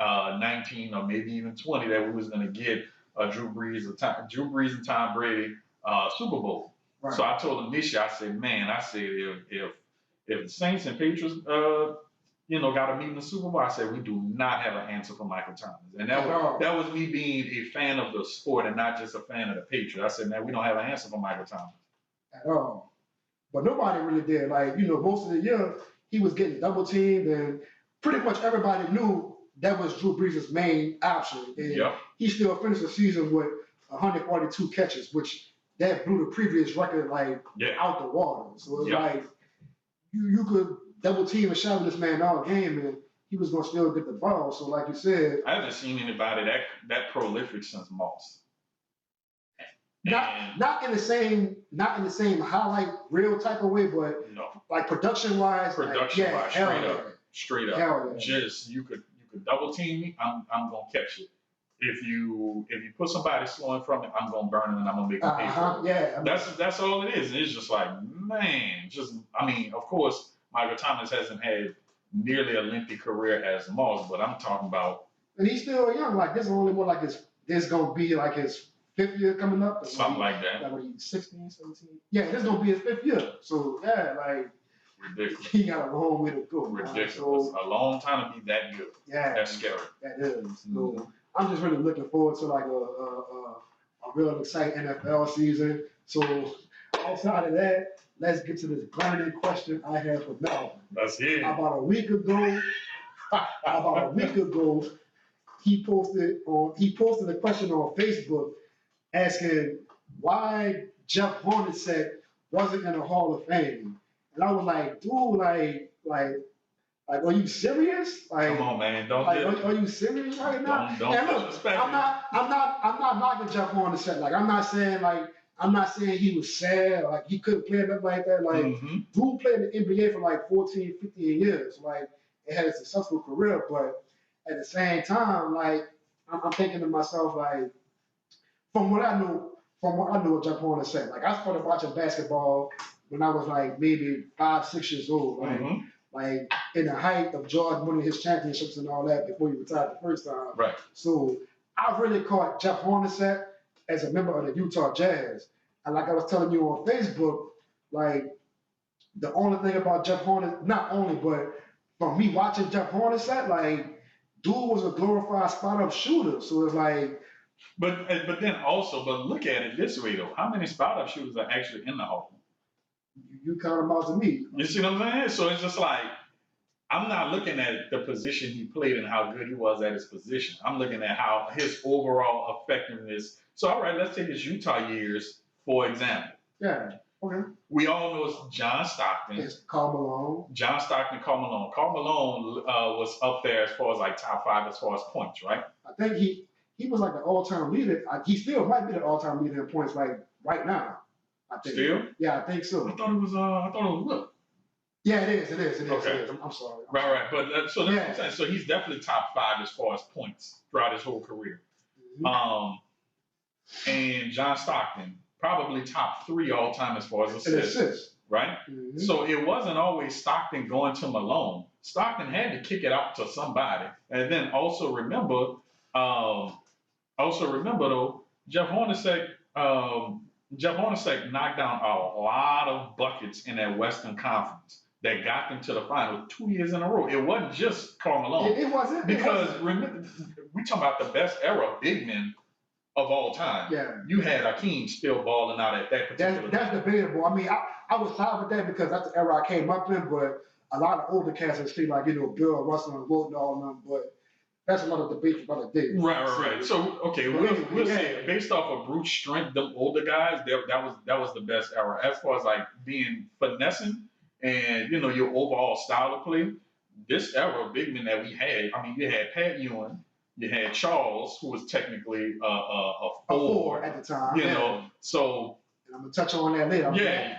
19 or maybe even 20 that we was gonna get Drew Brees and Tom Brady Super Bowl. Right. So I told him this year, I said, if the Saints and Patriots you know, got to meet in the Super Bowl, I said, we do not have an answer for Michael Thomas. And that was me being a fan of the sport and not just a fan of the Patriots. I said, man, we don't have an answer for Michael Thomas. At all. But nobody really did. Like, you know, most of the year, he was getting double teamed, and pretty much everybody knew that was Drew Brees' main option. And he still finished the season with 142 catches, which that blew the previous record, like, out the water. So it's like, you could double team and shadow this man all game, and he was gonna still get the ball. So, like you said, I haven't seen anybody that prolific since Moss. Not in the same highlight reel type of way, but like production wise, straight up. Just you could double team me, I'm gonna catch it. If you put somebody slow in front of me, I'm gonna burn it and I'm gonna make them pay for it. Yeah, that's all it is. It's just like, man, I mean, of course, Michael Thomas hasn't had nearly a lengthy career as Moss, but I'm talking about. And he's still young. Like this is only more like this gonna be like his 5th year coming up. Something like that. Like when he's 16, 17. Yeah, this is gonna be his 5th year. So yeah, like ridiculous. He got a long way to go. Ridiculous. So, a long time to be that good. Yeah, that's scary. That is. So I'm just really looking forward to like a real exciting NFL season. So outside of that, let's get to this burning question I have for Mel. That's it. About a week ago, he posted a question on Facebook asking why Jeff Hornacek wasn't in the Hall of Fame. And I was like, dude, are you serious? Like, come on, man, don't. Are you serious right now? Don't disrespect I'm not knocking Jeff Hornacek. Like, I'm not saying he was sad. Like, he couldn't play nothing like that. Like, dude played in the NBA for like 14, 15 years. Like, and had a successful career. But at the same time, like, I'm thinking to myself, like, from what I know of Jeff Hornacek, like, I started watching basketball when I was like maybe 5, 6 years old. Like in the height of Jordan winning his championships and all that before he retired the first time. Right. So I really caught Jeff Hornacek as a member of the Utah Jazz. And like I was telling you on Facebook, like the only thing about Jeff Hornacek, not only, but from me watching Jeff Hornacek, like dude was a glorified spot-up shooter. So it's like. But look at it this way though. How many spot-up shooters are actually in the Hall? You count them out to me. You see what I'm saying? So it's just like, I'm not looking at the position he played and how good he was at his position. I'm looking at how his overall effectiveness. So, all right, let's take his Utah years, for example. Yeah, okay. We all know it's John Stockton. It's Karl Malone. John Stockton, Karl Malone. Karl Malone was up there as far as like top 5 as far as points, right? I think he was like the all-time leader. He still might be the all-time leader in points like right now. I think. Still? Yeah, I think so. I thought it was what? Yeah, it is. It is. It is. Okay. It is. I'm sorry. Right. But so that's what Yeah. I'm saying. So he's definitely top 5 as far as points throughout his whole career. And John Stockton, probably top 3 all time as far as assists. Right? Mm-hmm. So it wasn't always Stockton going to Malone. Stockton had to kick it out to somebody. And then also remember though, Jeff Hornacek knocked down a lot of buckets in that Western Conference that got them to the final 2 years in a row. It wasn't just Karl Malone. It wasn't. Because remember, we talking about the best era of big men of all time. Yeah. You had Hakeem still balling out at that particular That's debatable. I mean, I was fine with that because that's the era I came up in, but a lot of older cats would say, like, Bill Russell and Wilt and all of them, but that's another debate for another day. Right. So, okay, we'll say, based off of brute strength, them older guys, that was the best era. As far as, like, being finessing and, your overall style of play, this era of big men that we had, I mean, you had Pat Ewing, you had Charles, who was technically a 4 at the time. So. And I'm gonna touch on that later.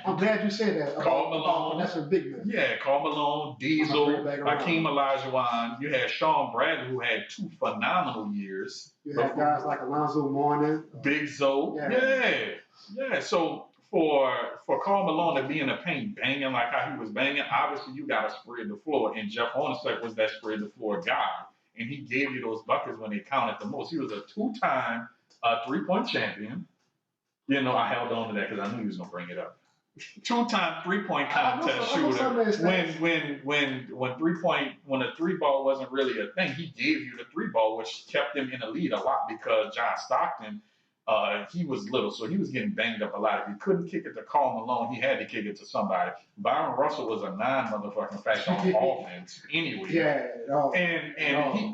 I'm glad you said that. Karl Malone. That's a big man. Yeah, Karl Malone, Diesel, Hakeem Olajuwon. You had Sean Bradley, who had 2 phenomenal years. You had guys like Alonzo Mourning. Big Zoe. Yeah. So for Karl Malone to be in the paint banging like how he was banging, obviously you got to spread the floor. And Jeff Hornacek was that spread the floor guy. And he gave you those buckets when they counted the most. He was a 2-time 3-point champion. I held on to that because I knew he was gonna bring it up. 2-time 3-point contest shooter. When the 3-ball wasn't really a thing, he gave you the 3-ball, which kept him in the lead a lot because John Stockton, he was little, so he was getting banged up a lot. If he couldn't kick it to Karl Malone, he had to kick it to somebody. Byron Russell was a non-motherfucking factor on offense anyway. He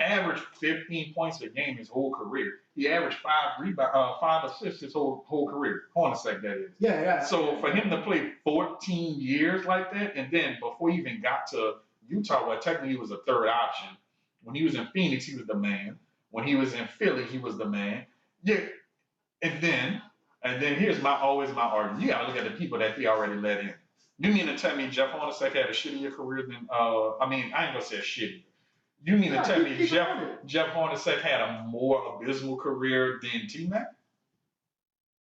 averaged 15 points a game his whole career. He averaged 5 assists his whole career. Hornacek, that is. So for him to play 14 years like that, and then before he even got to Utah, where technically he was a third option. When he was in Phoenix, he was the man. When he was in Philly, he was the man. Yeah. And then here's always my argument. You gotta look at the people that he already let in. You mean to tell me Jeff Hornacek had a shittier career than I ain't gonna say shittier. You mean to tell me Jeff Hornacek had a more abysmal career than T-Mac?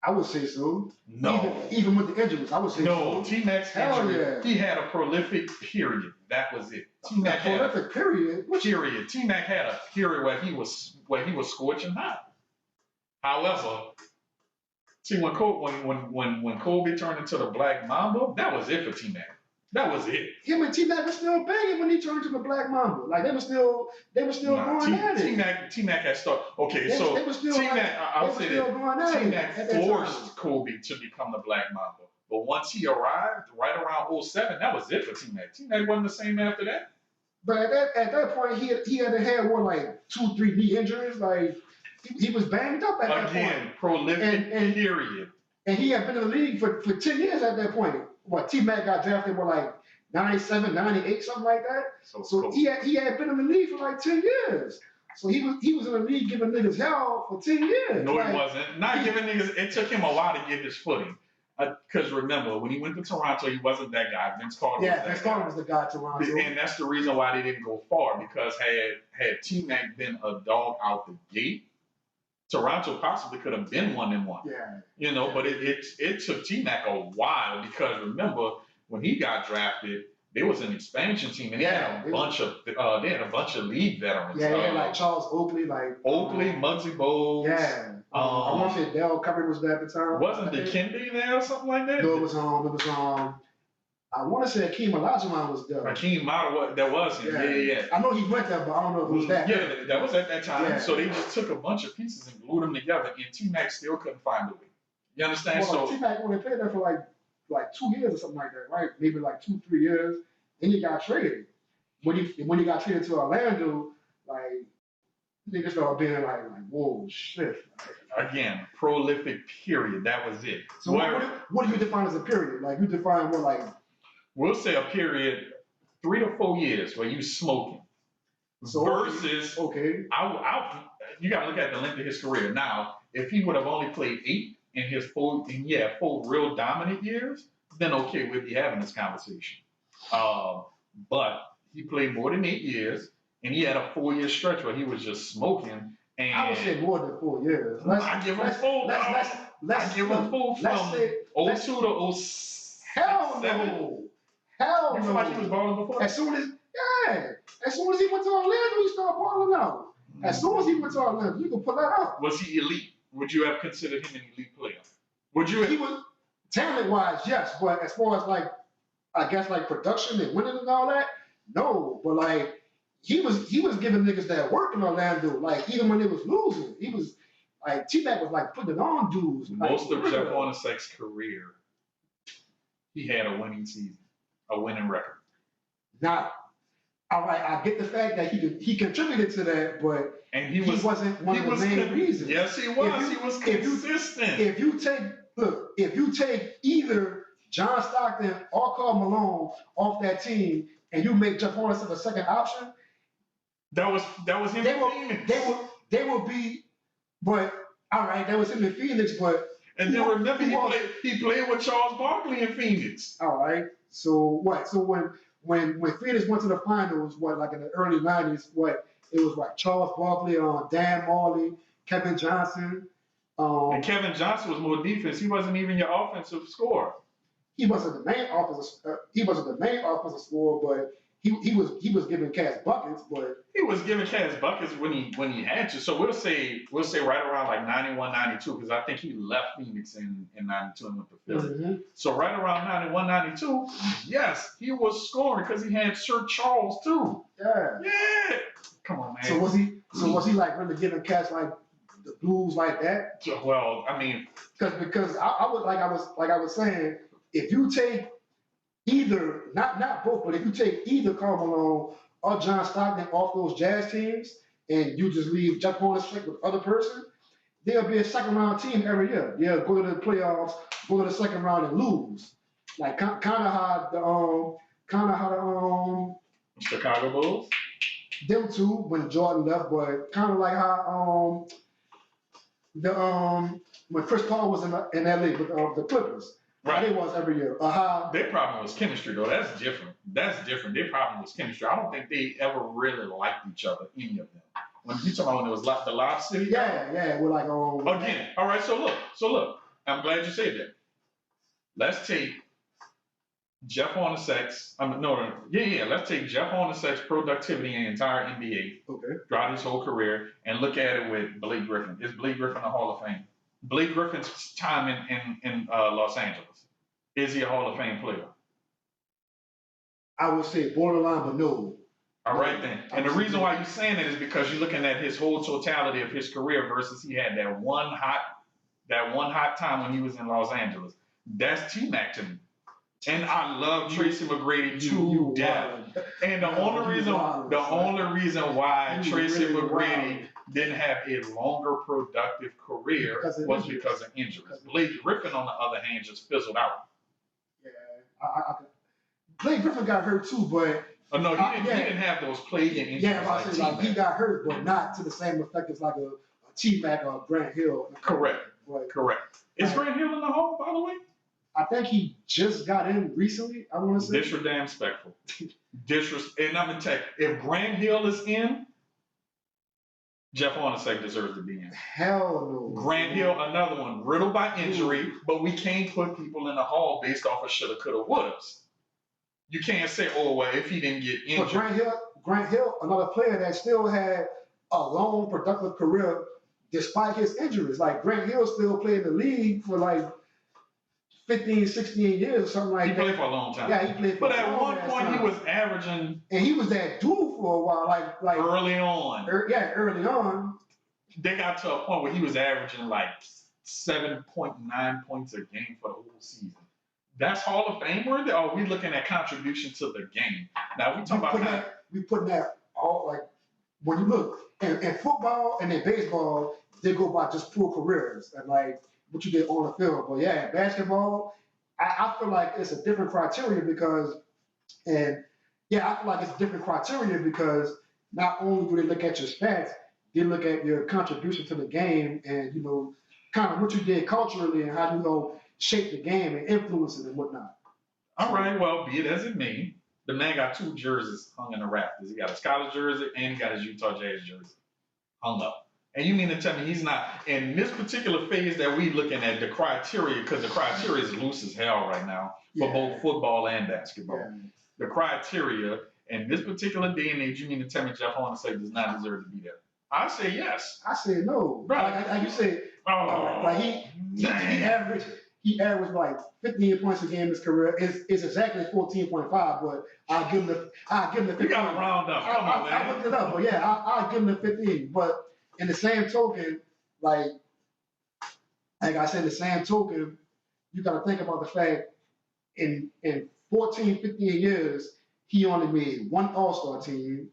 I would say so. No. Even with the injuries, I would say so. No, T-Mac's injury, he had a prolific period. That was it. T-Mac had a prolific period. Period. T-Mac had a period where he was scorching hot. However, see, when Kobe turned into the Black Mamba, that was it for T-Mac. That was it. Him and T-Mac was still banging when he turned into the Black Mamba. Like they were still going at it. T-Mac had started. Okay, so T-Mac, I'll say that T-Mac forced Kobe to become the Black Mamba. But once he arrived, right around 07, that was it for T-Mac. T-Mac wasn't the same after that. But at that point, he had like 2-3 knee injuries. Like he was banged up at that point. Again, prolific period. And he had been in the league for 10 years at that point. T-Mac got drafted with like 97, 98, something like that. So he had been in the league for like 10 years. So he was in the league giving niggas hell for 10 years. No, he wasn't. Not giving niggas. It took him a while to get his footing. Because remember, when he went to Toronto, he wasn't that guy. Vince Carter was the guy at Toronto. And that's the reason why they didn't go far. Because had T-Mac been a dog out the gate, Toronto possibly could have been 1-1. Yeah. But it took T-Mac a while because remember when he got drafted, there was an expansion team and they had a bunch of league veterans. Yeah, they had like Charles Oakley, Muggsy Bogues. Yeah. I want to say Dale Curry was there at the time. Wasn't Dikembe there or something like that? No, it was I want to say Hakeem Olajuwon was there. Hakeem Olajuwon, that was him. Yeah. I know he went there, but I don't know if it was that. Yeah, that was at that time. Yeah. So they just took a bunch of pieces and glued them together, and T-Mac still couldn't find a way. You understand? Well, T-Mac only played there for like 2 years or something like that, right? Maybe like 2-3 years. Then he got traded. When he got traded to Orlando, like niggas started being like, whoa, shit. Again, prolific period. That was it. So what do you define as a period? Like you define what like. We'll say a period 3 to 4 years where you smoking. So, versus you got to look at the length of his career. Now, if he would have only played 8 in his full real dominant years, then okay, we'd be having this conversation. But he played more than 8 years, and he had a 4-year stretch where he was just smoking. And I would say more than 4 years. I give him full. I give him full from 02 to 07. Hell no. Hell You no. feel like he was balling before? As soon as he went to Orlando, he started balling out. As soon as he went to Orlando, you can pull that out. Was he elite? Would you have considered him an elite player? Would you? He was talent wise, yes, but as far as like, I guess like production and winning and all that, no. But like he was giving niggas that work in Orlando. Like even when they was losing, he was like T-Mac was like putting it on dudes. Most like, of Jeff Hornacek's career, he had a winning season, a winning record. Now, all right, I get the fact that he contributed to that, but he wasn't one of the main reasons. Yes, he was. He was consistent. If you take either John Stockton or Karl Malone off that team, and you make Jeff Hornacek a second option, that was him in Phoenix. They will be, but all right, that was him in Phoenix, but. And then remember, he played with Charles Barkley in Phoenix. All right, so what? So when Phoenix went to the finals, like in the early '90s, it was like Charles Barkley, Dan Marley, Kevin Johnson. And Kevin Johnson was more defense. He wasn't even your offensive scorer. He wasn't the main offensive scorer, but he was giving Cavs buckets. But he was giving Cavs buckets when he had to. So we'll say right around like 91, 92, because I think he left Phoenix in 92 and went to Philly. Mm-hmm. So right around 91, 92, yes, he was scoring because he had Sir Charles too. Yeah. Yeah. Come on, man. So was he like really giving cats like the blues like that? Well, I mean, because I would like I was saying, if you take either not both, but if you take either Karl Malone or John Stockton off those Jazz teams and you just leave Jeff Hornacek with other person, there'll be a second round team every year. They'll go to the playoffs, go to the second round and lose. Like kind of how the Chicago Bulls. Them two when Jordan left, but kind of like how when Chris Paul was in LA with the Clippers. Right. How they was every year. Their problem was chemistry, though. That's different. Their problem was chemistry. I don't think they ever really liked each other, any of them. When you talking about when it was like the Lob City. Yeah. We're like again. All right. So look. I'm glad you said that. Let's take Jeff Hornacek's. Let's take Jeff Hornacek's productivity in the entire NBA throughout his whole career and look at it with Blake Griffin. Is Blake Griffin a Hall of Fame? Blake Griffin's time in Los Angeles. Is he a Hall of Fame player? I would say borderline, but no. All right then. And the reason why you're saying that is because you're looking at his whole totality of his career versus he had that one hot time when he was in Los Angeles. That's T-Mac to me. And I love Tracy McGrady to death. And the only reason why Tracy McGrady didn't have a longer productive career was because of injuries. Blake Griffin, on the other hand, just fizzled out. Yeah, Blake Griffin got hurt too, but no, he didn't have those plaguing injuries. Yeah, he got hurt, but not to the same effect as like a T-Mac or Grant Hill. Correct. Is Grant Hill in the Hall, by the way? I think he just got in recently, I want to say. Disrespectful. And I'm going to tell you, if Grant Hill is in, Jeff Hornacek deserves to be in. Hell no. Grant Hill, another one, riddled by injury, but we can't put people in the Hall based off of shoulda, coulda, wouldas. You can't say, oh, well, if he didn't get injured. But Grant Hill, another player that still had a long, productive career despite his injuries. Like, Grant Hill still played in the league for like 15, 16 years or something like that. He played for a long time. Yeah, he played for a long time. But at one point, he was averaging. And he was that dude for a while, like early on. Early on. They got to a point where he was averaging like 7.9 points a game for the whole season. That's Hall of Fame worthy? Or are we looking at contribution to the game? Now, we putting that all, like, when you look, in football and in baseball, they go by just pure careers and like what you did on the field. But yeah, basketball, I feel like it's a different criteria because not only do they look at your stats, they look at your contribution to the game and, kind of what you did culturally and how you shape the game and influence it and whatnot. All right, well, be it as it may, The man got 2 jerseys hung in the rafters. He got his college jersey and he got his Utah Jazz jersey hung up. And you mean to tell me he's not in this particular phase that we looking at the criteria, because the criteria is loose as hell right now for both football and basketball. Yeah. The criteria in this particular day and age, you mean to tell me Jeff Hornacek does not deserve to be there? I say yes. I say no. Bro, like you said, like he averaged like 15 points a game in his career. It's exactly 14.5, but I'll give him the 15. You got to round up. Come on, man. I looked it up, but yeah, I'll give him the 15. But in the same token, like I said, the same token, you got to think about the fact in 14, 15 years, he only made 1 All-Star team.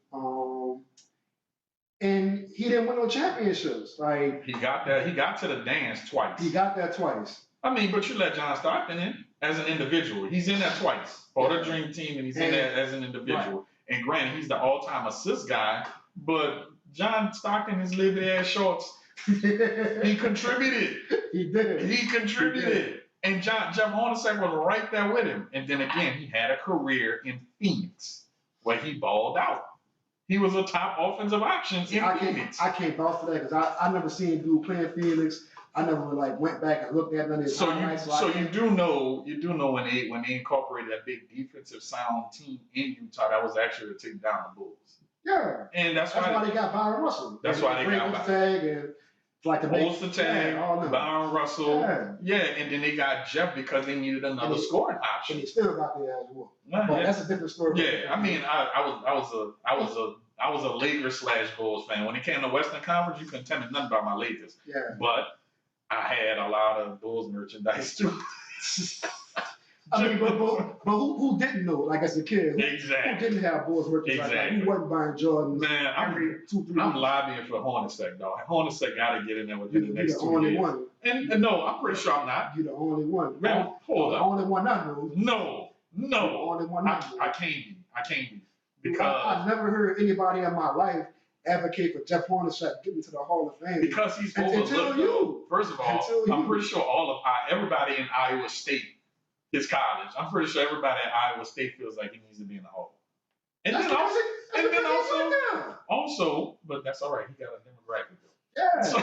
And he didn't win no championships. Like he got there. He got to the dance twice. He got there twice. I mean, but you let John Stockton in as an individual. He's in there twice for the Dream Team, and he's in there as an individual. Right. And granted, he's the all-time assist guy, but John Stockton has lived ass shorts. He contributed. He did. He contributed. And Jeff Hornacek was right there with him. And then again, he had a career in Phoenix where he balled out. He was a top offensive option in Phoenix. I can't vouch for that because I never seen dude play in Phoenix. I never like went back and looked at none of his highlights. So you do know when they incorporated that big defensive sound team in Utah, that was actually to take down the Bulls. Yeah. And that's why they got Byron Russell. That's why they got Byron. Like the Tag, Byron Russell. Yeah, and then they got Jeff because they needed another scoring option. And they still got the ass whoop. But that's a different story. Yeah, I mean, I was a Lakers/Bulls fan. When it came to Western Conference, you couldn't tell me nothing about my Lakers. Yeah. But I had a lot of Bulls merchandise too. I mean, but who didn't know? Like as a kid, who didn't have Bulls merchandise? Exactly. Who wasn't buying Jordans? Man, I'm lobbying for Hornacek, dog. Hornacek got to get in there within the next 2 years. You're the only one. And no, I'm pretty sure I'm not. You're the only one. Man, hold up. The only one I know. No. You're the only one I know. I can't be. Because I've never heard anybody in my life advocate for Jeff Hornacek getting to the Hall of Fame. Because he's overlooked. Until you. First of all, I'm pretty sure everybody in Iowa State, his college, I'm pretty sure everybody at Iowa State feels like he needs to be in the Hall. And also, but that's all right. He got a demographic bill. Yeah. So,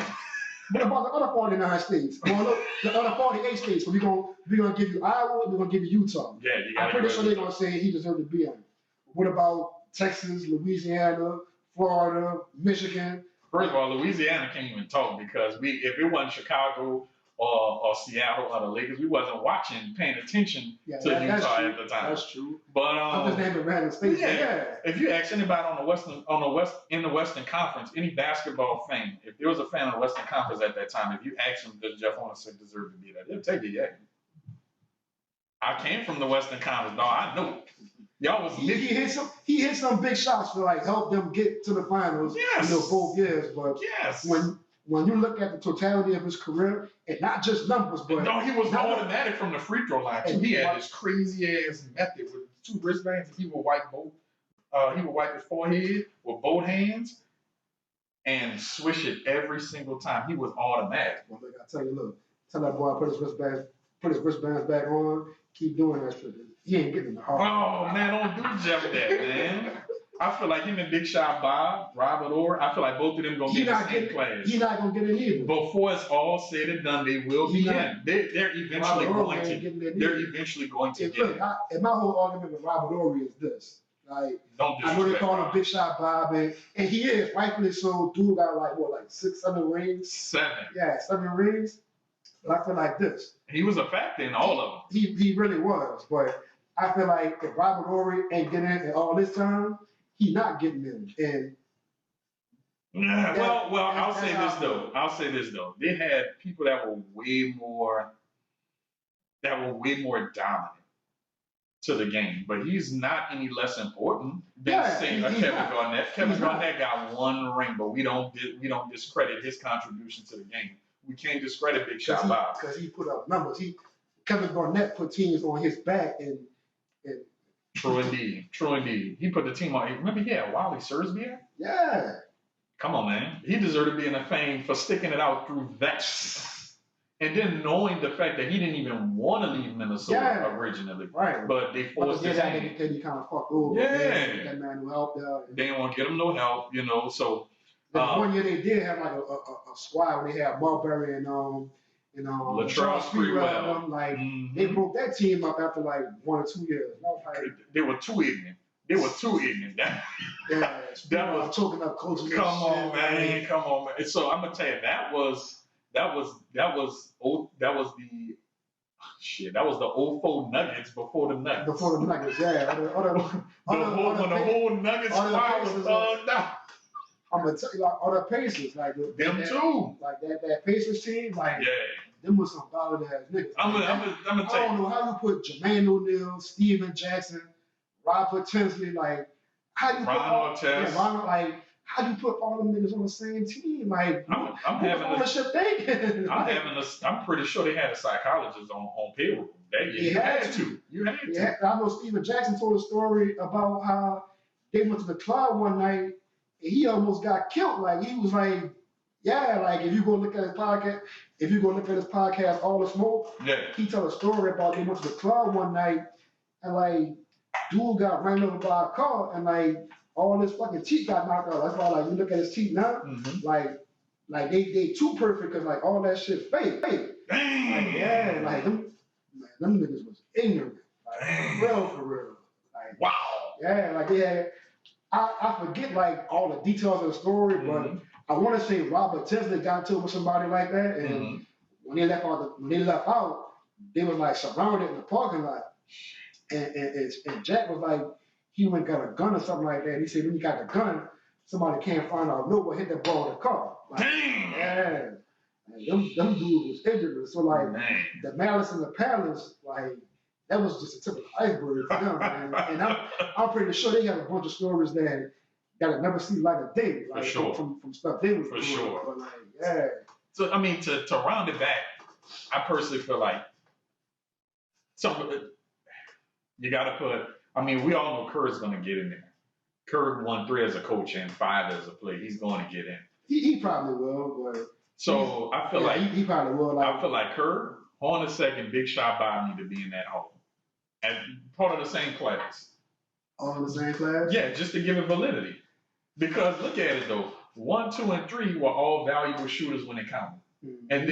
what about the other 49 states? Well, look, the other 48 states. So we're gonna give you Iowa. We're gonna give you Utah. Yeah, you got. I'm pretty sure they're gonna say he deserved to be in. What about Texas, Louisiana, Florida, Michigan? First of all, Louisiana can't even talk because if it wasn't Chicago or Seattle or the Lakers, we wasn't paying attention to Utah at the time. That's true. But I'm just naming random states. Yeah. If you ask anybody in the Western Conference, any basketball fan, if there was a fan of the Western Conference at that time, if you ask them, does Jeff Hornacek deserve to be there? They'll tell you, yeah. I came from the Western Conference, dog. I know. Y'all was he hit some big shots to like help them get to the finals. Yes. Both years. But when you look at the totality of his career, and not just numbers, but no, he was automatic from the free throw line too. He had this crazy ass method with 2 wristbands, and he would wipe his forehead with both hands and swish it every single time. He was automatic. Well, look, I tell you, tell that boy put his wristbands back on. Keep doing that shit. He ain't getting in the heart. Oh man, don't do Jeff that, man. I feel like him and Big Shot Bob, Robert Orr, I feel like both of them gonna be in the same class. He's not gonna get in either. Before it's all said and done, they will be in. They're eventually going to. They're eventually going to get in. And my whole argument with Robert Orr is this: like, I know they call him Big Shot Bob, and he is rightfully so. Dude got like 6, 7 rings. 7. Yeah, 7 rings. But I feel like this. He was a factor in all of them. He really was, but I feel like if Robert Horry ain't getting in all this time, he's not getting in. And I'll say this though. They had people that were way more dominant to the game, but he's not any less important than Kevin Garnett. Kevin Garnett got 1 ring, but we don't discredit his contribution to the game. We can't discredit Big Shot Bob because he put up numbers. Kevin Garnett put teams on his back and. True indeed. He put the team on. Remember he had Wally Sersbier? Yeah. Come on, man. He deserved to be in the fame for sticking it out through that. And then knowing the fact that he didn't even want to leave Minnesota originally, right? But they forced his hand. That he kind of fucked over. Yeah, that man who helped out. They didn't want to get him no help, So one year they did have like a squad where they had Marbury and Latrell Sprewell. Like they broke that team up after like 1 or 2 years. They were too ignorant. That was choking up coaches. Come on, man. So I'm gonna tell you that was the 04 Nuggets before the Nuggets. Before the Nuggets, yeah. When the whole Nuggets squad was thugged out. I'm gonna tell you, like, all the Pacers, like them too, like that Pacers team, like them was some solid ass niggas. I'm gonna tell you. I don't know how you put Jermaine O'Neal, Steven Jackson, Robert Tinsley, like how you how you put all them niggas on the same team? Like I'm pretty sure they had a psychologist on payroll. You had to. Yeah, I know Steven Jackson told a story about how they went to the club one night. He almost got killed. Like he was like, like if you go look at his podcast, All the Smoke, he tell a story about they went to the club one night and like dude got ran over by a car and like all his fucking teeth got knocked out. That's why like you look at his teeth now, like they too perfect because like all that shit fake. Dang. Like them niggas was ignorant. Like for real. Like wow. Yeah, like they had. I forget like all the details of the story, but I want to say Robert Tinsley got into it with somebody like that, and when they left out, they was like surrounded in the parking lot, and Jack was like, he went and got a gun or something like that. And he said when he got the gun, somebody came from out of nowhere hit the ball in the car. Like, yeah, and them dudes was ignorant. So like the Malice in the Palace, like. That was just a tip of the iceberg for them, man. And I'm pretty sure they have a bunch of stories that have never seen light of day, like from stuff they was doing. Sure. But like, So I mean, to round it back, I personally feel like you got to put. I mean, we all know Kerr's going to get in there. Kerr won 3 as a coach and 5 as a player. He's going to get in. He probably will, but so I feel like he probably will. Like, I feel like Kerr on the second, Big Shot by me to be in that hole. And part of the same class. All in the same class? Yeah, just to give it validity. Because look at it though, 1, 2, and 3 were all valuable shooters when it counted. And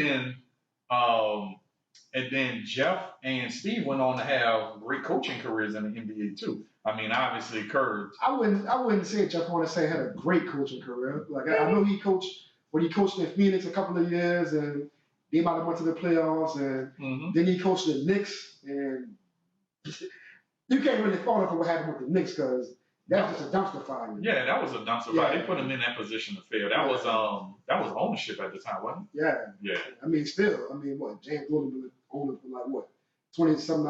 then Jeff and Steve went on to have great coaching careers in the NBA too. I mean, obviously Kerr. I wouldn't say Jeff Hornacek had a great coaching career. Like I know he coached in Phoenix a couple of years, and they might have went to the playoffs, and then he coached the Knicks, and you can't really fault him for what happened with the Knicks because that's just a dumpster fire. Yeah, that was a dumpster fire. They put him in that position to fail. That was ownership at the time, wasn't it? Yeah. I mean, what James Dolan been owning for like what 20-some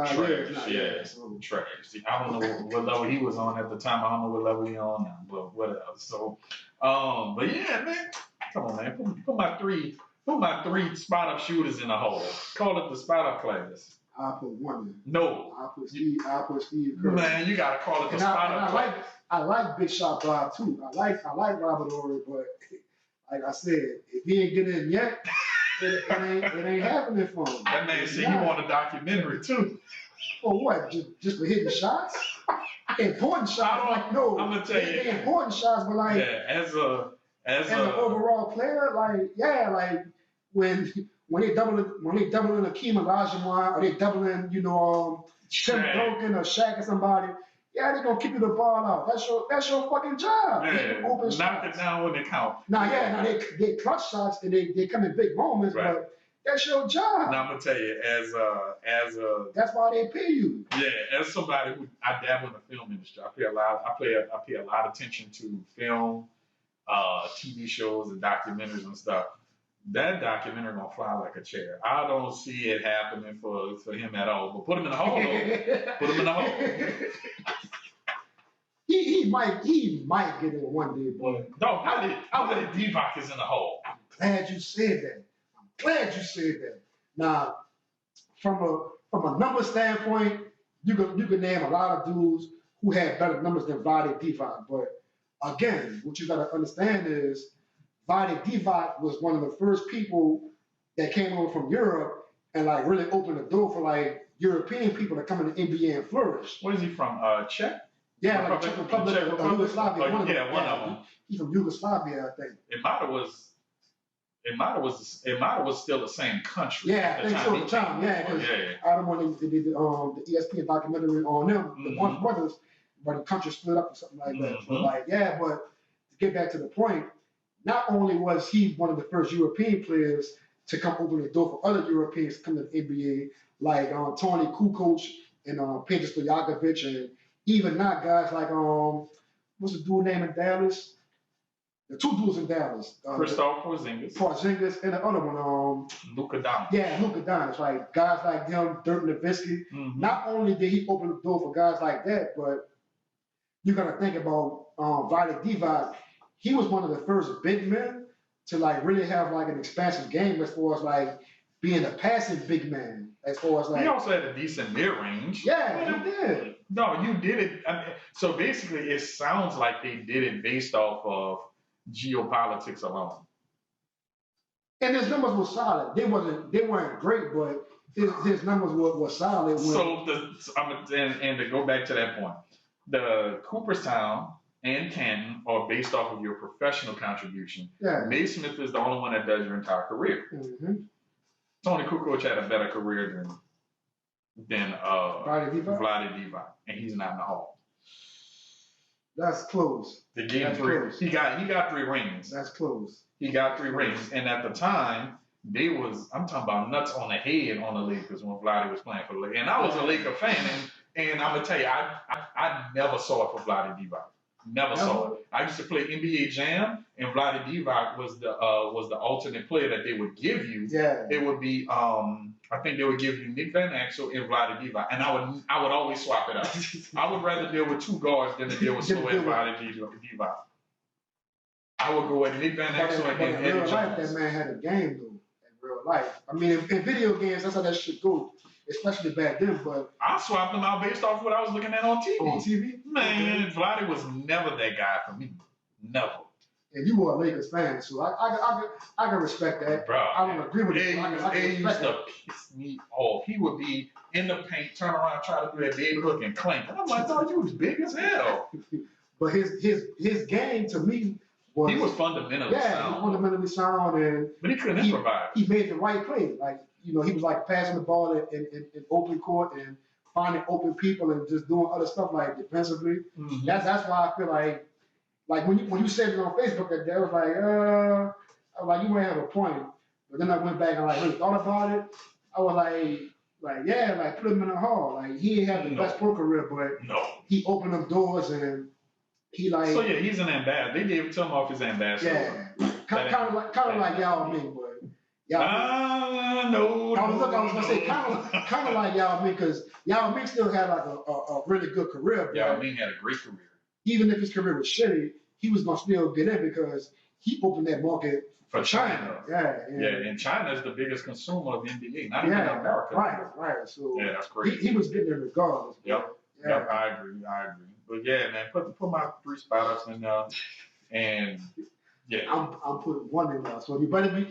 years now. Trash. See, I don't know what level he was on at the time. I don't know what level he on now, but whatever. So, but yeah, man, come on, man, put my three spot up shooters in a hole. Call it the spot up class. I'll put one in. No. I'll put Steve Kerr. Man, you gotta call it the spot up class. I like Big Shot Bob too. I like Robert Horry, but like I said, if he ain't get in yet, it ain't happening for him. That man said he want a documentary too. For what? Just for hitting shots? Important shots? Like no. I'm gonna tell you. Important shots, but like as an overall player, like when they doubling Akeem Olajuwon, or they doubling Tim Duncan or Shaq or somebody. Yeah, they're gonna kick you the ball out. That's your fucking job. Yeah, open knock shots. It down when they count. They clutch shots and they come in big moments, but that's your job. Now I'm gonna tell you, as that's why they pay you. Yeah, as somebody who I dabble in the film industry, I pay a lot of attention to film, TV shows and documentaries and stuff. That documentary gonna fly like a chair. I don't see it happening for him at all. But put him in the hole. Put him in the hole. He might get in one day, boy. No, I believe Divac is in the hole. I'm glad you said that. Now, from a number standpoint, you can name a lot of dudes who had better numbers than Vlade Divac. But again, what you gotta understand is Vlade Divac was one of the first people that came over from Europe and like really opened the door for like European people to come in the NBA and flourish. What is he from? Czech? Yeah, like Czech Republic, Czech Republic? Yugoslavia. Oh, One of them. yeah, one of them. He's from Yugoslavia, I think. It might was still the same country. Yeah, I think so at the time. Yeah, because I don't want to did the ESPN documentary on them, the one brothers, but the country split up or something like that. So like, yeah, but to get back to the point, not only was he one of the first European players to come open the door for other Europeans to come to the NBA, like Tony Kukoc and Peja Stojakovic, and even not guys like what's the dude name in Dallas? The two dudes in Dallas. Kristaps Porzingis. Porzingis and the other one, Luka Doncic. Yeah, Luka Doncic. Like guys like him, Dirk Nowitzki. Not only did he open the door for guys like that, but you gotta think about Vlade Divac. He was one of the first big men to like really have like an expansive game as far as like being a passive big man. As far as like he also had a decent mid range. Yeah, he did. No, you did it. I mean, so basically, it sounds like they did it based off of geopolitics alone. And his numbers were solid. They weren't great, but his numbers were solid. And to go back to that point, the Cooperstown and Canton are based off of your professional contribution. Yeah. Naismith is the only one that does your entire career. Tony Kukoc had a better career than Vlade Divac, and he's not in the Hall. That's close. They gave him three. Close. He got 3 rings. That's close. He got 3 rings, and at the time, I'm talking about nuts on the head on the Lakers when Vlade was playing for the Lakers. And I was a Laker fan, and I'm gonna tell you, I never saw it for Vlade Divac. Never saw it. I used to play NBA Jam, and Vlade Divac was the alternate player that they would give you. Yeah. It would be I think they would give you Nick Van Exel and Vlade Divac, and I would always swap it up. I would rather deal with 2 guards than to deal with slow and Vlade Divac. I would go with Nick Van Exel and in Eddie real Jones. life, that man had a game though. In real life, I mean, in video games, that's how that shit goes. Especially back then, but I swapped them out based off what I was looking at on TV. On TV, man, Vlade was never that guy for me. Never. And you were a Lakers fan, so I can respect that. Bro, I don't agree with it. It used to piss me off. He would be in the paint, turn around, try to do that baby hook and clank. And I'm like, oh, you was big as hell. But his game to me was, he was fundamentally sound. Yeah, he was fundamentally sound, but he couldn't improvise. He made the right play. Like, you know, he was like passing the ball in open court and finding open people and just doing other stuff like defensively. That's why I feel like when you said it on Facebook that day, I was like, you might have a point. But then I went back and like really thought about it. I was like put him in the hall. Like he didn't have the best pro career, but he opened up doors and he like. So yeah, he's an ambassador. They gave him off his ambassador. Yeah, kind of like Yao Ming, but. No. I was gonna say kind of like Yao Ming, because Yao Ming still had like a really good career. Yao Ming had a great career. Even if his career was shitty, he was gonna still get in because he opened that market for China. Yeah, and China is the biggest consumer of NBA, not even America. Right. So yeah, that's crazy. He was getting it regardless. Yep, I agree. But yeah, man, put my 3 spots in there, and. Yeah. I'm putting 1 in there. So you better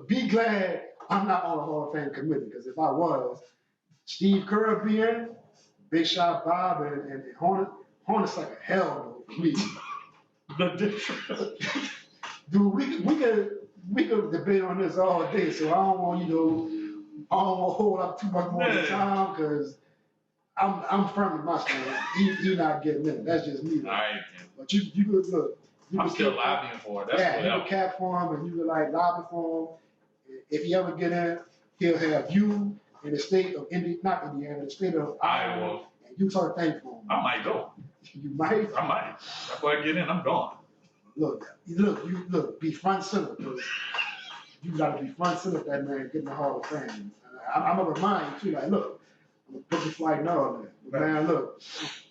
be glad I'm not on the Hall of Fame committee, because if I was, Steve Kerr being Big Shot Bob and Hornets like a hell no for me. Dude, we could debate on this all day, so I don't want to hold up too much more of the time, because I'm firm in my stance. He not getting in. That's just me. All right. But you could look. I'm still lobbying for it. That's you could cap for him, and you could like lobby for him. If he ever get in, he'll have you in the state of not Indiana, the state of Iowa, and you start thank for him. I might go. You might. I might. Before I get in, I'm gone. Look, be front center, because you got to be front center if that man getting the Hall of Fame. I'm gonna remind you too, like, look, I'm gonna put the flight and all that. But man, look,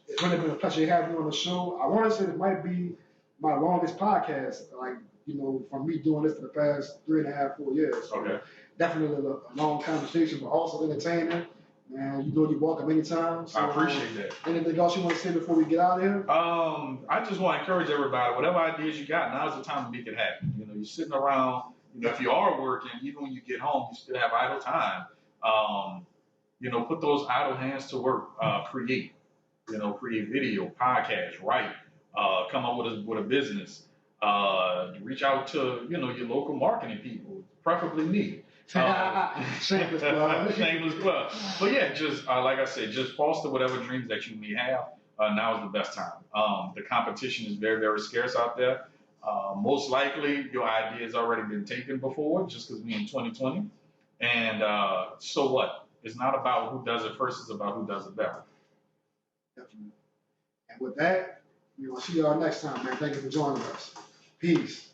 it's really been a pleasure having you on the show. I want to say it might be my longest podcast, like, you know, from me doing this for the past 3.5, 4 years. So okay. Definitely a long conversation, but also entertaining. Man, you know you're welcome anytime. So, I appreciate that. Anything else you want to say before we get out of here? I just want to encourage everybody, whatever ideas you got, now's the time to make it happen. You know, you're sitting around You know, if you are working, even when you get home, you still have idle time. You know, put those idle hands to work. Create. You know, create video, podcast, write, come up with a business. Reach out to your local marketing people, preferably me. Shameless plug. Shameless plug. But yeah, just like I said, just foster whatever dreams that you may have. Now is the best time. The competition is very, very scarce out there. Most likely, your idea has already been taken before, just because we're in 2020. And so what? It's not about who does it first; it's about who does it better. Definitely. And with that, we will see y'all next time, man. Thank you for joining us. Peace.